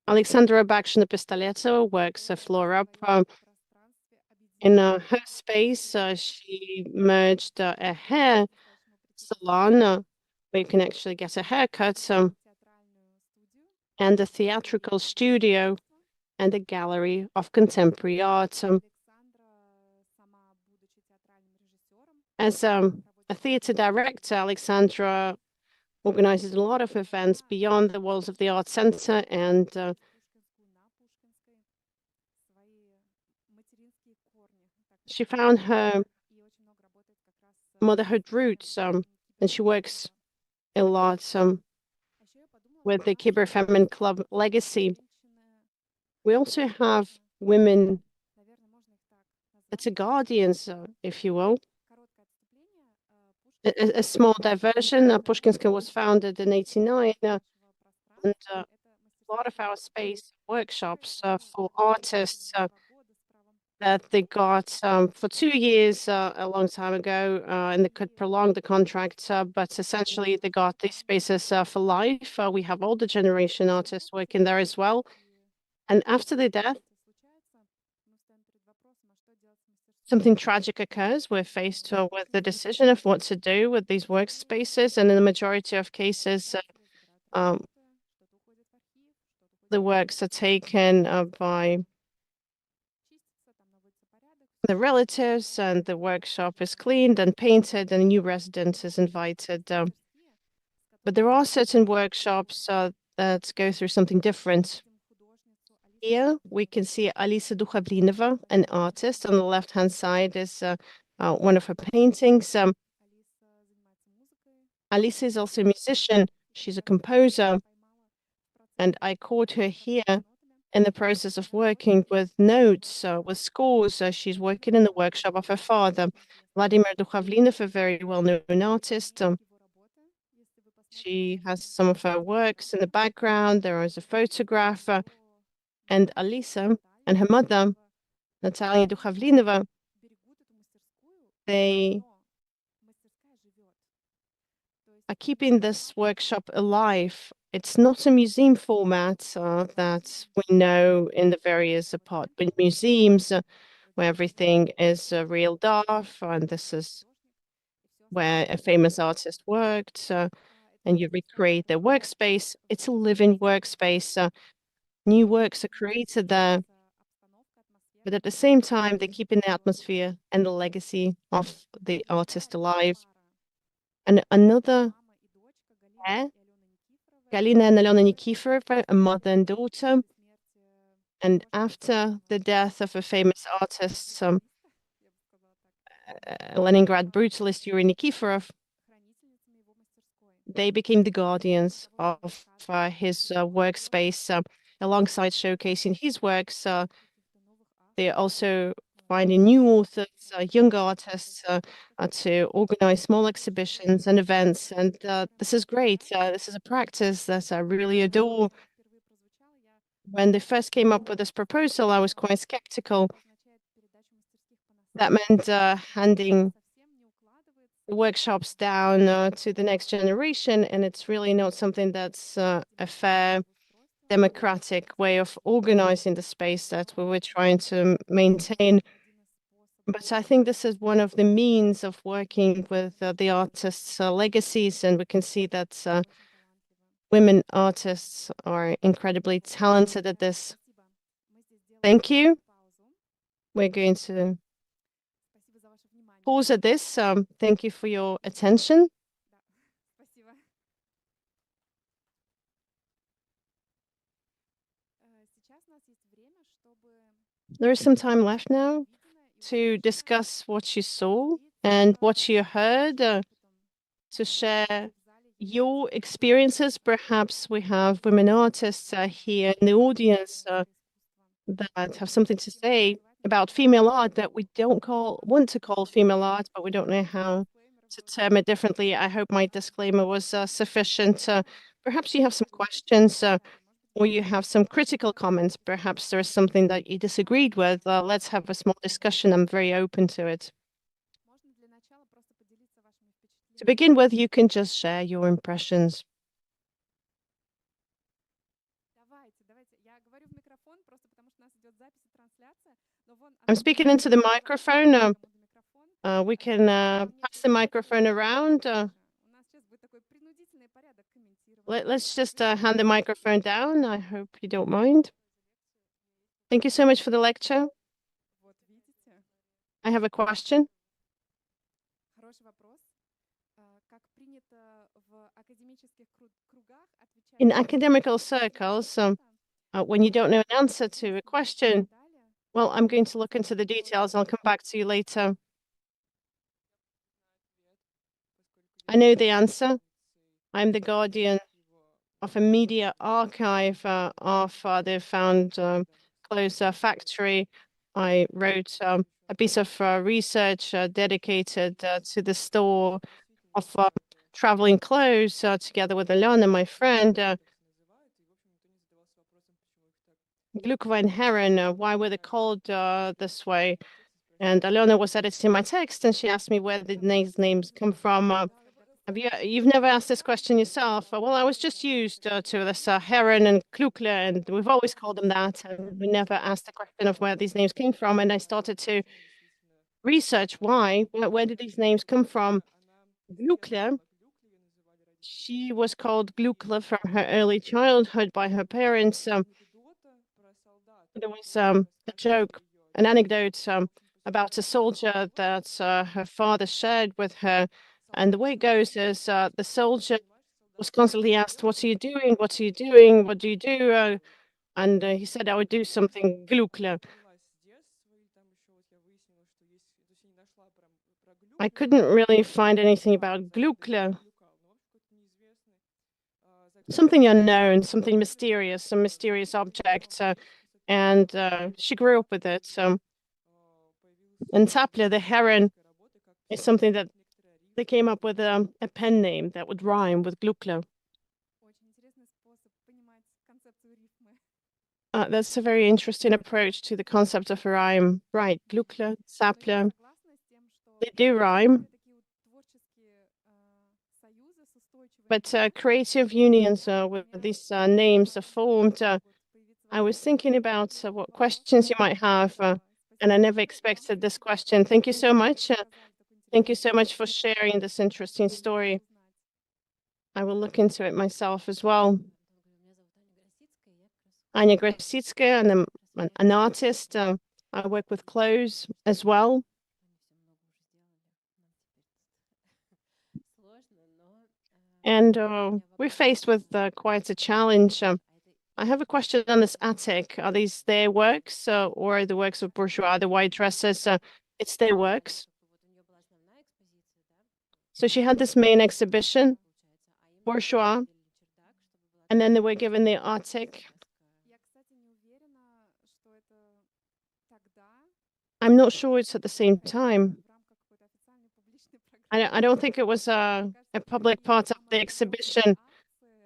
Alexandra Bakshina Pistoleta works a Flora. In her space, she merged a hair salon where you can actually get a haircut, and a theatrical studio and a gallery of contemporary art. As a theater director, Alexandra organizes a lot of events beyond the walls of the art center, and she found her motherhood roots, and she works a lot with the Kiber Feminine Club legacy. We also have women as guardians, if you will. A small diversion. Pushkinska was founded in 1989, and a lot of our space workshops for artists that they got for 2 years a long time ago, and they could prolong the contract, but essentially they got these spaces for life. We have older generation artists working there as well. And after their death, something tragic occurs, we're faced with the decision of what to do with these workspaces. And in the majority of cases, um, the works are taken by the relatives, and the workshop is cleaned and painted, and a new resident is invited. But there are certain workshops that go through something different. Here we can see Alisa Dukhavlinova, an artist. On the left-hand side is one of her paintings. Alisa is also a musician. She's a composer, and I caught her here in the process of working with notes, with scores. She's working in the workshop of her father, Vladimir Dukhavlinov, a very well-known artist. She has some of her works in the background. There is a photograph, and Alisa and her mother, Natalia Dukhavlinova, they are keeping this workshop alive. It's not a museum format that we know in the various apartment museums where everything is reeled off, and this is where a famous artist worked, and you recreate their workspace. It's a living workspace. New works are created there, but at the same time, they're keeping the atmosphere and the legacy of the artist alive. And another pair, Galina and Alena Nikiforova, a mother and daughter. And after the death of a famous artist, Leningrad brutalist Yuri Nikiforov, they became the guardians of his workspace. Alongside showcasing his works, they're also finding new authors, young artists, to organize small exhibitions and events. And this is great. This is a practice that I really adore. When they first came up with this proposal, I was quite skeptical. That meant handing the workshops down to the next generation, and it's really not something that's a fair, democratic way of organizing the space that we were trying to maintain. But I think this is one of the means of working with the artists' legacies, and we can see that women artists are incredibly talented at this. Thank you. We're going to pause at this. Thank you for your attention. There is some time left now to discuss what you saw and what you heard, to share your experiences. Perhaps we have women artists here in the audience that have something to say about female art that we don't want to call female art, but we don't know how to term it differently. I hope my disclaimer was sufficient. Perhaps you have some questions, or you have some critical comments. Perhaps there is something that you disagreed with. Let's have a small discussion. I'm very open to it. To begin with, you can just share your impressions. I'm speaking into the microphone. We can pass the microphone around. Let's just hand the microphone down. I hope you don't mind. Thank you so much for the lecture. I have a question. In academical circles, when you don't know an answer to a question, well, I'm going to look into the details. I'll come back to you later. I know the answer. I'm the guardian of a media archive. Our father found close factory. I wrote a piece of research dedicated to the store of traveling clothes together with Alana, my friend. Glukva and Heron, why were they called this way? And Alana was editing my text, and she asked me where the names come from. You've never asked this question yourself? Well, I was just used to this Heron and Klukle, and we've always called them that. And we never asked the question of where these names came from. And I started to research why, where did these names come from? Glukle, she was called Glukle from her early childhood by her parents. There was a joke, an anecdote about a soldier that her father shared with her. And the way it goes is the soldier was constantly asked, "What are you doing? What are you doing? What do you do?" And he said, "I would do something glukle." I couldn't really find anything about glukle. Something unknown, something mysterious, some mysterious object. And she grew up with it. And Taplia, the heron, is something that they came up with a pen name that would rhyme with glukle. That's a very interesting approach to the concept of rhyme. Right, glukle, sapler, they do rhyme, but creative unions with these names are formed. I was thinking about what questions you might have, and I never expected this question. Thank you so much. Thank you so much for sharing this interesting story. I will look into it myself as well. Anya Grosicka, and I'm an artist. I work with clothes as well. And we're faced with quite a challenge. I have a question on this attic. Are these their works or the works of bourgeois, the white dresses? It's their works. So she had this main exhibition, bourgeois, and then they were given the attic. I'm not sure it's at the same time. I don't think it was a public part of the exhibition.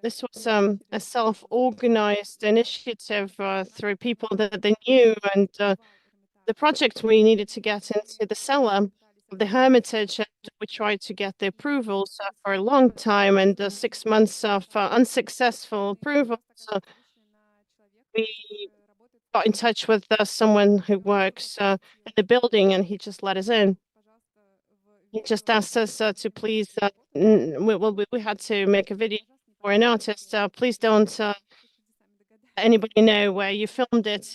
This was a self-organized initiative through people that they knew, and the project we needed to get into the cellar of the Hermitage, and we tried to get the approvals for a long time, and 6 months of unsuccessful approvals. We got in touch with someone who works in the building, and he just let us in. He just asked us to please, we had to make a video for an artist. Please don't let anybody know where you filmed it.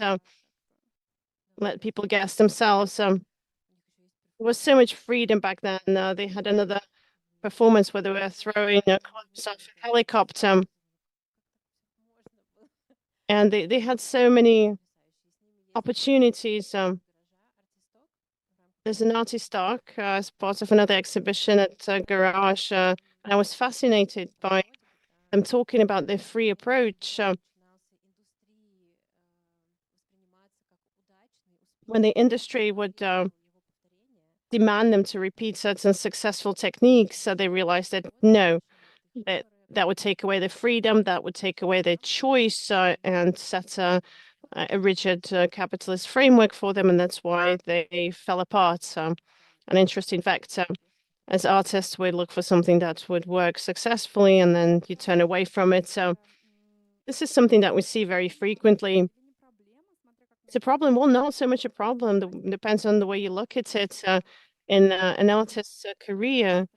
Let people guess themselves. There was so much freedom back then. They had another performance where they were throwing clothes off a helicopter. And they had so many opportunities. There's an artist talk as part of another exhibition at Garage. And I was fascinated by them talking about their free approach. When the industry would demand them to repeat certain successful techniques, so they realized that no, that would take away their freedom, that would take away their choice, and set a rigid capitalist framework for them, and that's why they fell apart. An interesting fact. As artists, we look for something that would work successfully, and then you turn away from it. So this is something that we see very frequently. It's a problem. Well, not so much a problem. Depends on the way you look at it. In an artist's career,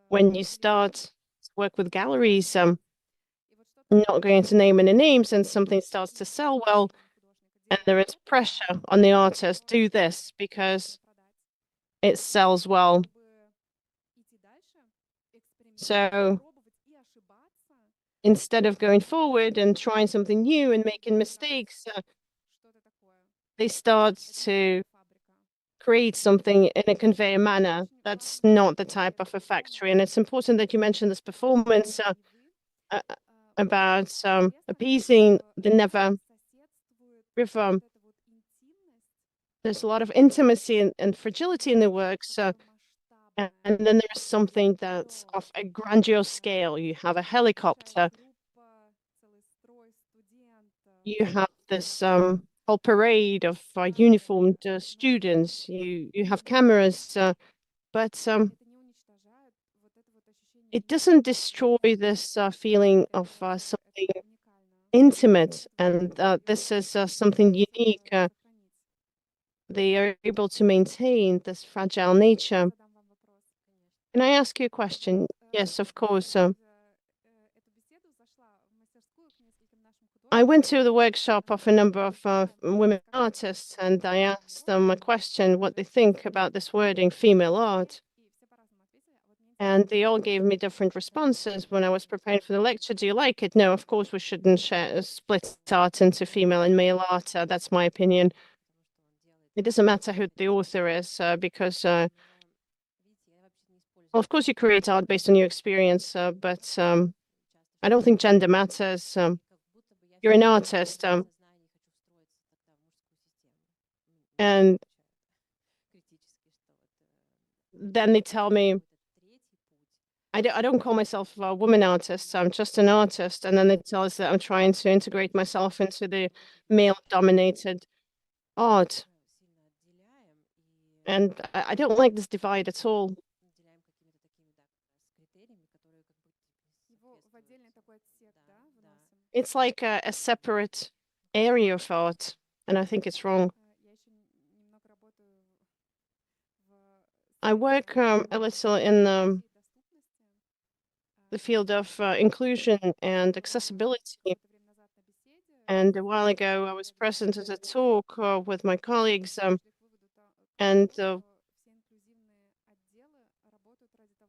when you start to work with galleries, I'm not going to name any names, and something starts to sell well, and there is pressure on the artist, do this because it sells well. So instead of going forward and trying something new and making mistakes, they start to create something in a conveyor manner. That's not the type of a factory. And it's important that you mention this performance about appeasing the Never River. There's a lot of intimacy and fragility in the works. And then there's something that's of a grandiose scale. You have a helicopter. You have this whole parade of uniformed students. You have cameras, but it doesn't destroy this feeling of something intimate, and this is something unique they are able to maintain this fragile nature. Can I ask you a question? Yes, of course. I went to the workshop of a number of women artists and I asked them a question what they think about this wording female art. And they all gave me different responses when I was preparing for the lecture. Do you like it? No, of course we shouldn't split art into female and male art. That's my opinion. It doesn't matter who the author is because, well, of course you create art based on your experience, but I don't think gender matters. You're an artist, and then they tell me, I don't call myself a woman artist, I'm just an artist. And then they tell us that I'm trying to integrate myself into the male-dominated art. And I don't like this divide at all. It's like a separate area of art, and I think it's wrong. I work a little in the field of inclusion and accessibility. And a while ago, I was present at a talk with my colleagues, and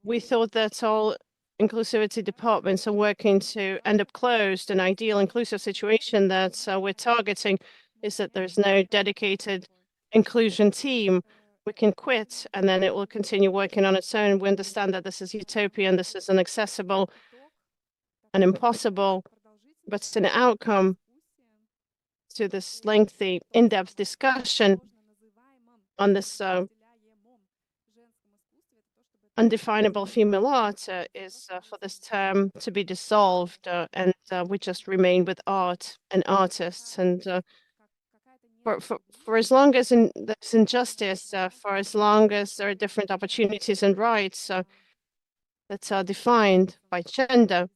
we thought that all inclusivity departments are working to end up closed. An ideal inclusive situation that we're targeting is that there's no dedicated inclusion team. We can quit and then it will continue working on its own. We understand that this is utopian, this is inaccessible and impossible, but it's an outcome to this lengthy, in-depth discussion on this undefinable female art is for this term to be dissolved, and we just remain with art and artists. And for as long as there's injustice, for as long as there are different opportunities and rights that are defined by gender,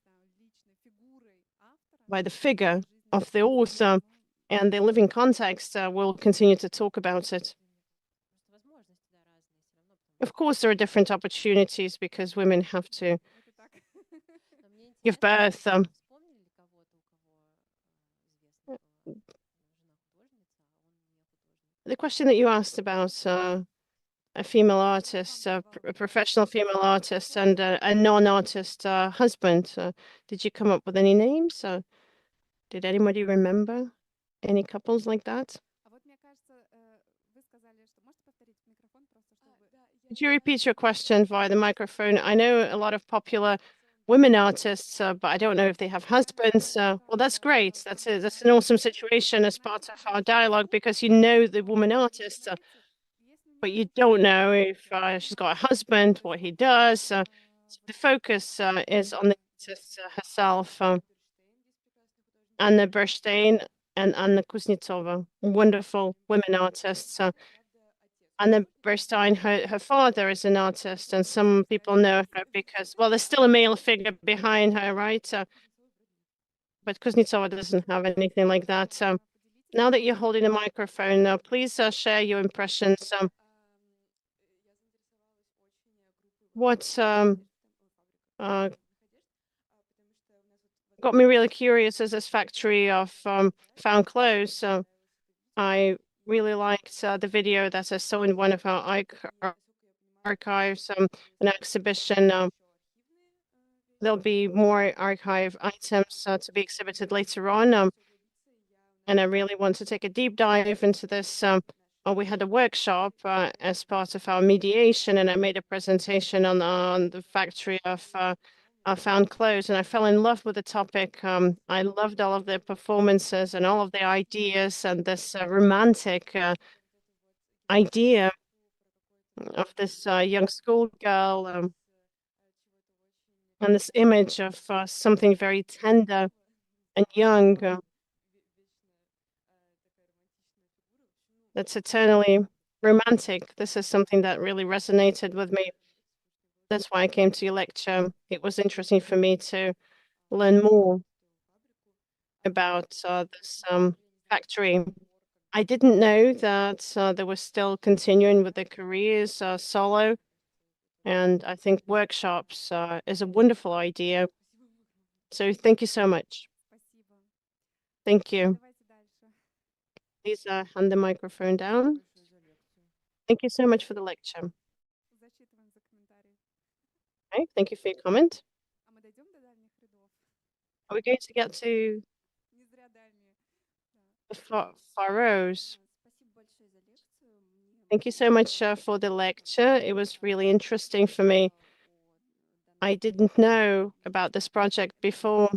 by the figure of the author and the living context, we'll continue to talk about it. Of course, there are different opportunities because women have to give birth. The question that you asked about a female artist, a professional female artist, and a non-artist husband, did you come up with any names? Did anybody remember any couples like that? Could you repeat your question via the microphone? I know a lot of popular women artists, but I don't know if they have husbands. Well, that's great. That's it. That's an awesome situation as part of our dialogue because you know the woman artist, but you don't know if she's got a husband, what he does. So the focus is on the artist herself, Anna Bernstein and Anna Kuznetsova, wonderful women artists. Anna Bernstein, her father is an artist, and some people know her because, well, there's still a male figure behind her, right? But Kuznetsova doesn't have anything like that. Now that you're holding the microphone, please share your impressions. What got me really curious is this factory of found clothes. I really liked the video that I saw in one of our archives, an exhibition. There'll be more archive items to be exhibited later on. And I really want to take a deep dive into this. We had a workshop as part of our mediation, and I made a presentation on the factory of found clothes, and I fell in love with the topic. I loved all of the performances and all of the ideas and this romantic idea of this young schoolgirl and this image of something very tender and young that's eternally romantic. This is something that really resonated with me. That's why I came to your lecture. It was interesting for me to learn more about this factory. I didn't know that they were still continuing with their careers solo. And I think workshops is a wonderful idea. So thank you so much. Thank you. Please hand the microphone down. Thank you so much for the lecture. Okay, thank you for your comment. Are we going to get to the far rows? Thank you so much for the lecture. It was really interesting for me. I didn't know about this project before.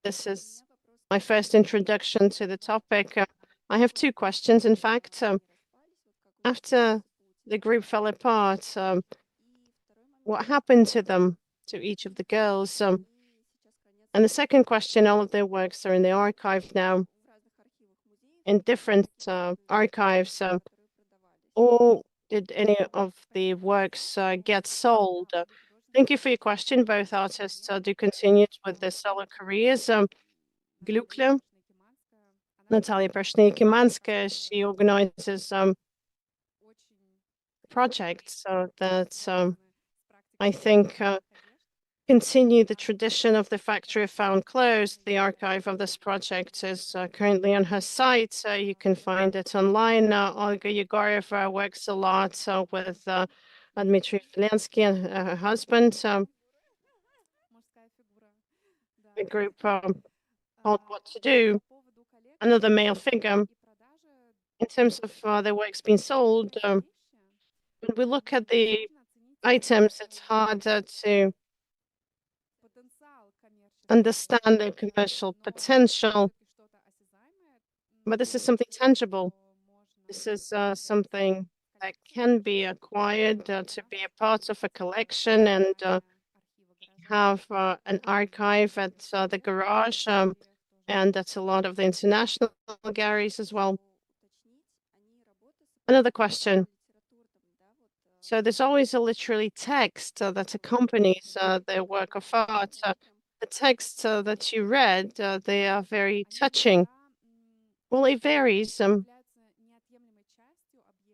This is my first introduction to the topic. I have two questions, in fact. After the group fell apart, what happened to them, to each of the girls? And the second question, all of their works are in the archive now, in different archives. Or did any of the works get sold? Thank you for your question. Both artists do continue with their solo careers. Glukle, Natalia Prashnik-Kimanskaya, she organizes projects that I think continue the tradition of the Factory of Found Clothes. The archive of this project is currently on her site. You can find it online. Olga Yegorova works a lot with Dmitry Filensky and her husband. A group called What to Do, another male figure. In terms of their works being sold, when we look at the items, it's harder to understand the commercial potential, but this is something tangible. This is something that can be acquired to be a part of a collection and have an archive at the garage, and that's a lot of the international galleries as well. Another question. So there's always a literary text that accompanies their work of art. The texts that you read, they are very touching. Well, it varies.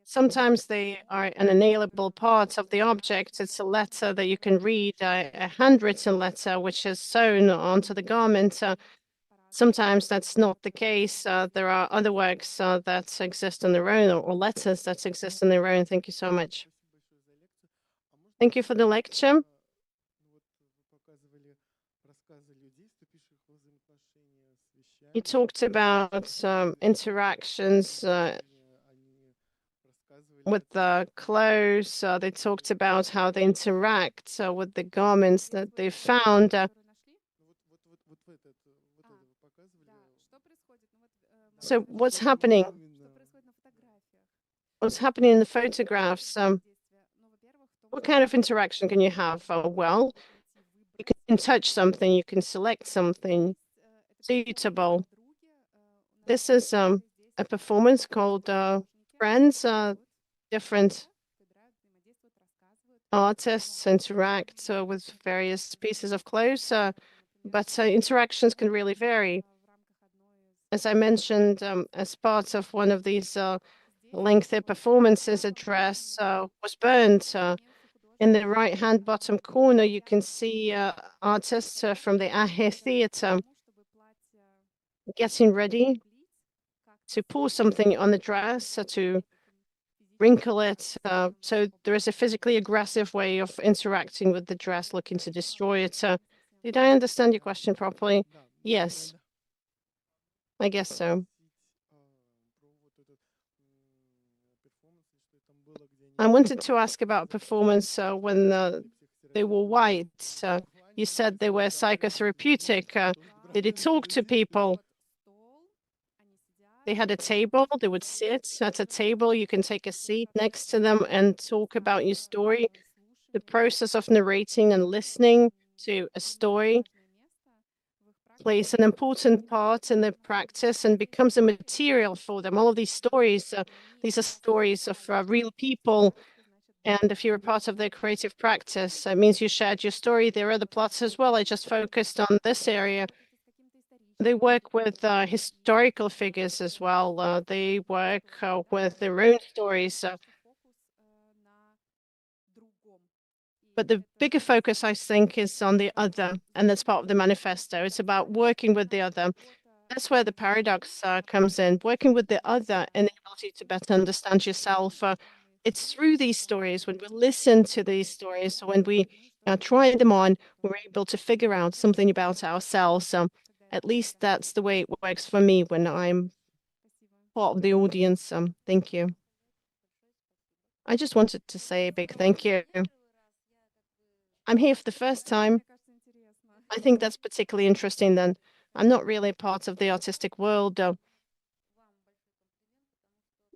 Sometimes they are an inalienable part of the object. It's a letter that you can read, a handwritten letter, which is sewn onto the garment. Sometimes that's not the case. There are other works that exist on their own, or letters that exist on their own. Thank you so much. Thank you for the lecture. You talked about interactions with the clothes. They talked about how they interact with the garments that they found. So what's happening? What's happening in the photographs? What kind of interaction can you have? Well, you can touch something, you can select something suitable. This is a performance called Friends. Different artists interact with various pieces of clothes, but interactions can really vary. As I mentioned, as part of one of these lengthy performances, a dress was burned. In the right-hand bottom corner, you can see artists from the Ahe Theatre getting ready to pour something on the dress, to wrinkle it. So there is a physically aggressive way of interacting with the dress, looking to destroy it. Did I understand your question properly? Yes, I guess so. I wanted to ask about performance when they were white. You said they were psychotherapeutic. Did it talk to people? They had a table, they would sit at a table, you can take a seat next to them and talk about your story. The process of narrating and listening to a story plays an important part in the practice and becomes a material for them. All of these stories, these are stories of real people. And if you're a part of their creative practice, it means you shared your story. There are other plots as well. I just focused on this area. They work with historical figures as well. They work with their own stories. But the bigger focus, I think, is on the other, and that's part of the manifesto. It's about working with the other. That's where the paradox comes in. Working with the other enables you to better understand yourself. It's through these stories, when we listen to these stories, when we try them on, we're able to figure out something about ourselves. At least that's the way it works for me when I'm part of the audience. Thank you. I just wanted to say a big thank you. I'm here for the first time. I think that's particularly interesting then. I'm not really part of the artistic world.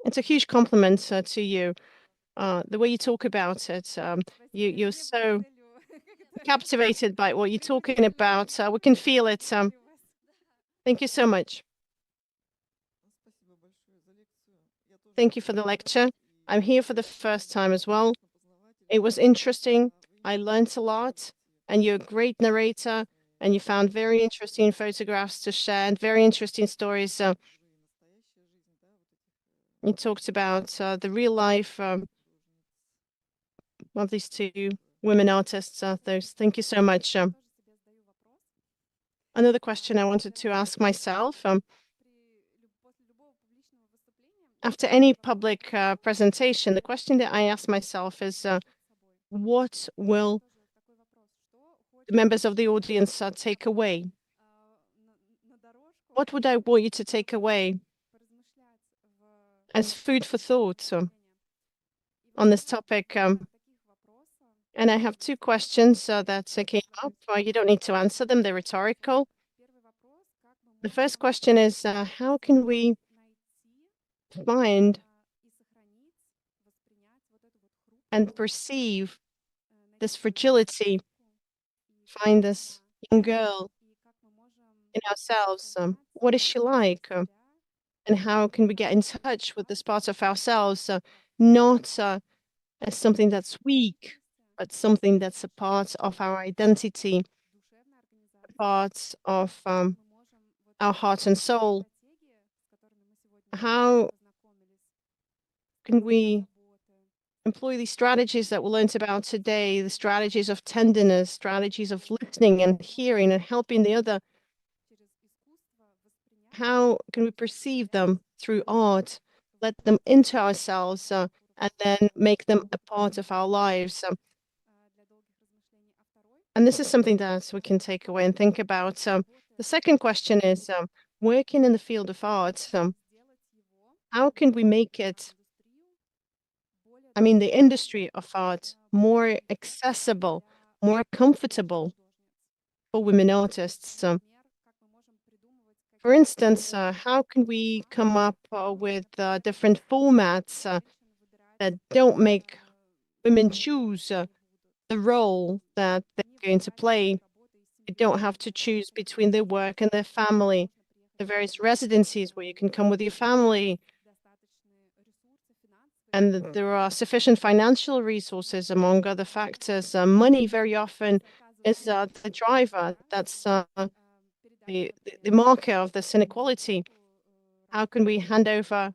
It's a huge compliment to you. The way you talk about it, you're so captivated by what you're talking about. We can feel it. Thank you so much. Thank you for the lecture. I'm here for the first time as well. It was interesting. I learned a lot, and you're a great narrator, and you found very interesting photographs to share and very interesting stories. You talked about the real life of these two women artists. Thank you so much. Another question I wanted to ask myself. After any public presentation, the question that I ask myself is, what will the members of the audience take away? What would I want you to take away as food for thought on this topic? And I have two questions that came up. You don't need to answer them, they're rhetorical. The first question is, how can we find and perceive this fragility, find this young girl in ourselves? What is she like? And how can we get in touch with this part of ourselves, not as something that's weak, but something that's a part of our identity, a part of our heart and soul? How can we employ these strategies that we learned about today, the strategies of tenderness, strategies of listening and hearing and helping the other? How can we perceive them through art, let them into ourselves, and then make them a part of our lives? And this is something that we can take away and think about. The second question is, working in the field of art, how can we make it, I mean, the industry of art, more accessible, more comfortable for women artists? For instance, how can we come up with different formats that don't make women choose the role that they're going to play? They don't have to choose between their work and their family, the various residencies where you can come with your family, and there are sufficient financial resources, among other factors. Money very often is the driver. That's the marker of this inequality. How can we hand over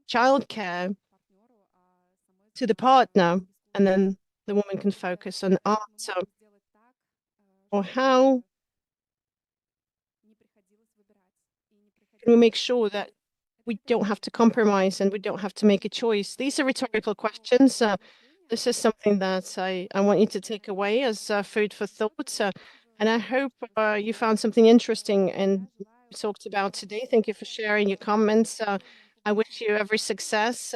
childcare to the partner, and then the woman can focus on art? Or how can we make sure that we don't have to compromise and we don't have to make a choice? These are rhetorical questions. This is something that I want you to take away as food for thought. And I hope you found something interesting and talked about today. Thank you for sharing your comments. I wish you every success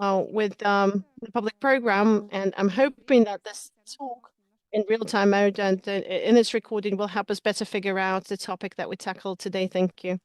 with the public program, and I'm hoping that this talk in real-time mode and in this recording will help us better figure out the topic that we tackled today. Thank you.